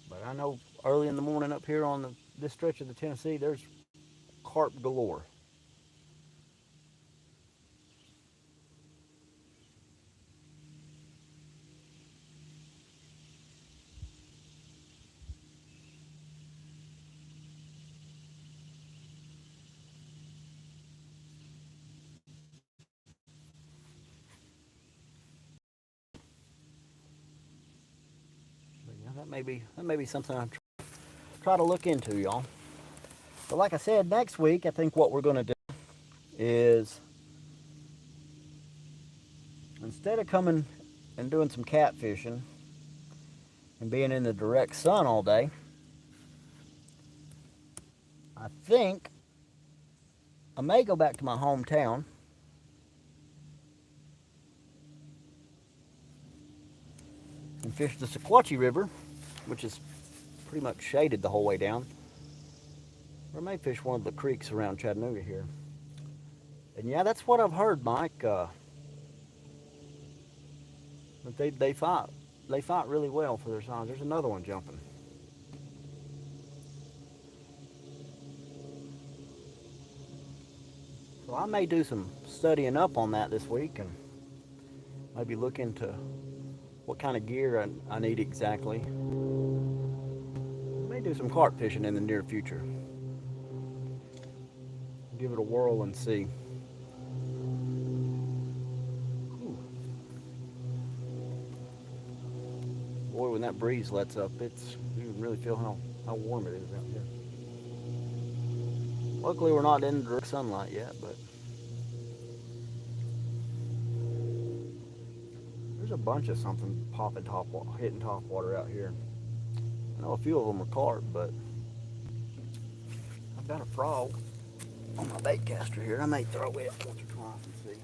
But I know early in the morning up here on this stretch of the Tennessee, there's carp galore. But yeah, that may be something I try to look into, y'all. But like I said, next week I think what we're going to do is, instead of coming and doing some catfishing and being in the direct sun all day, I think I may go back to my hometown and fish the Sequatchie River, which is pretty much shaded the whole way down. Or I may fish one of the creeks around Chattanooga here. And yeah, that's what I've heard, Mike. But they fight really well for their size. There's another one jumping. So I may do some studying up on that this week and maybe look into what kind of gear I need exactly. I may do some carp fishing in the near future. Give it a whirl and see. Whew. Boy, when that breeze lets up, you can really feel how warm it is out here. Luckily, we're not in direct sunlight yet, but there's a bunch of something hitting top water out here. I know a few of them are carp, but I've got a frog on my bait caster here. I may throw it once or twice and see.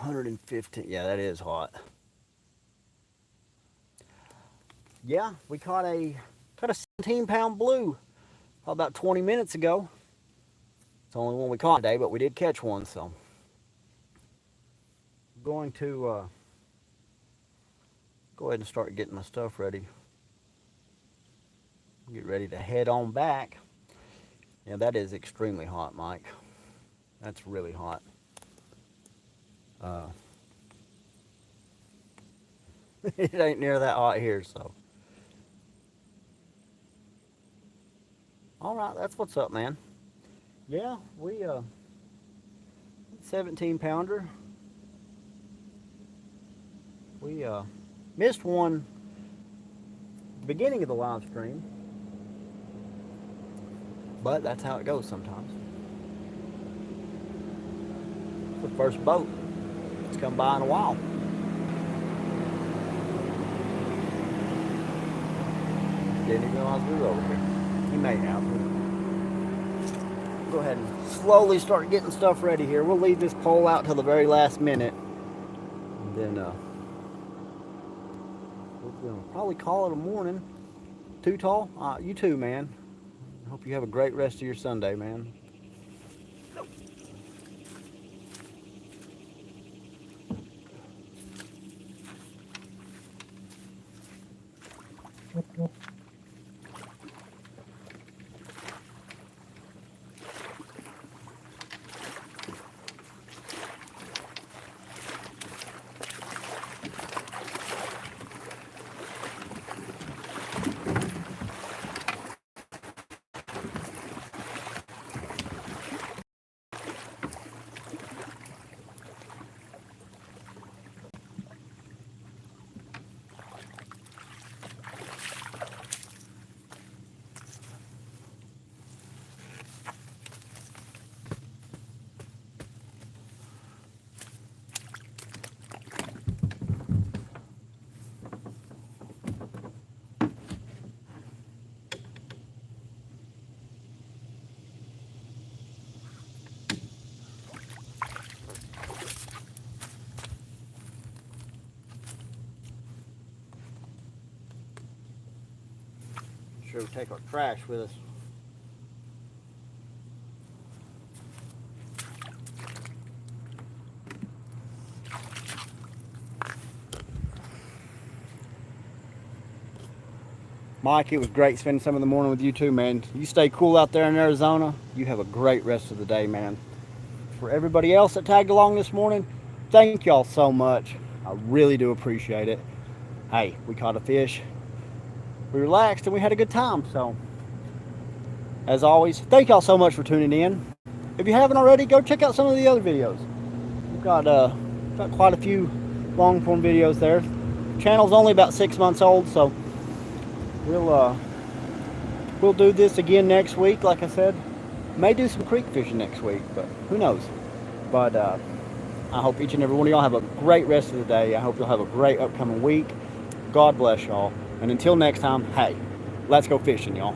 115. Yeah, that is hot. Yeah, we caught a 17-pound blue about 20 minutes ago. It's the only one we caught today, but we did catch one, so I'm going to go ahead and start getting my stuff ready. Get ready to head on back. Yeah, that is extremely hot, Mike. That's really hot. It ain't near that hot here, so. All right, that's what's up, man. Yeah, we 17 pounder. We missed one beginning of the live stream, but that's how it goes sometimes. It's the first boat that's come by in a while. Didn't even realize we were over here. He may have. Go ahead and slowly start getting stuff ready here. We'll leave this pole out till the very last minute. And then we're going to probably call it a morning. Too tall? You too, man. I hope you have a great rest of your Sunday, man. Sure, we'll take our trash with us. Mike, it was great spending some of the morning with you too, man. You stay cool out there in Arizona. You have a great rest of the day, man. For everybody else that tagged along this morning, thank y'all so much. I really do appreciate it. Hey, we caught a fish. We relaxed and we had a good time. So, as always, thank y'all so much for tuning in. If you haven't already, go check out some of the other videos. We've got quite a few long form videos there. Channel's only about 6 months old, so we'll do this again next week. Like I said, may do some creek fishing next week, but who knows. But I hope each and every one of y'all have a great rest of the day. I hope you'll have a great upcoming week. God bless y'all. And until next time, hey, let's go fishing, y'all.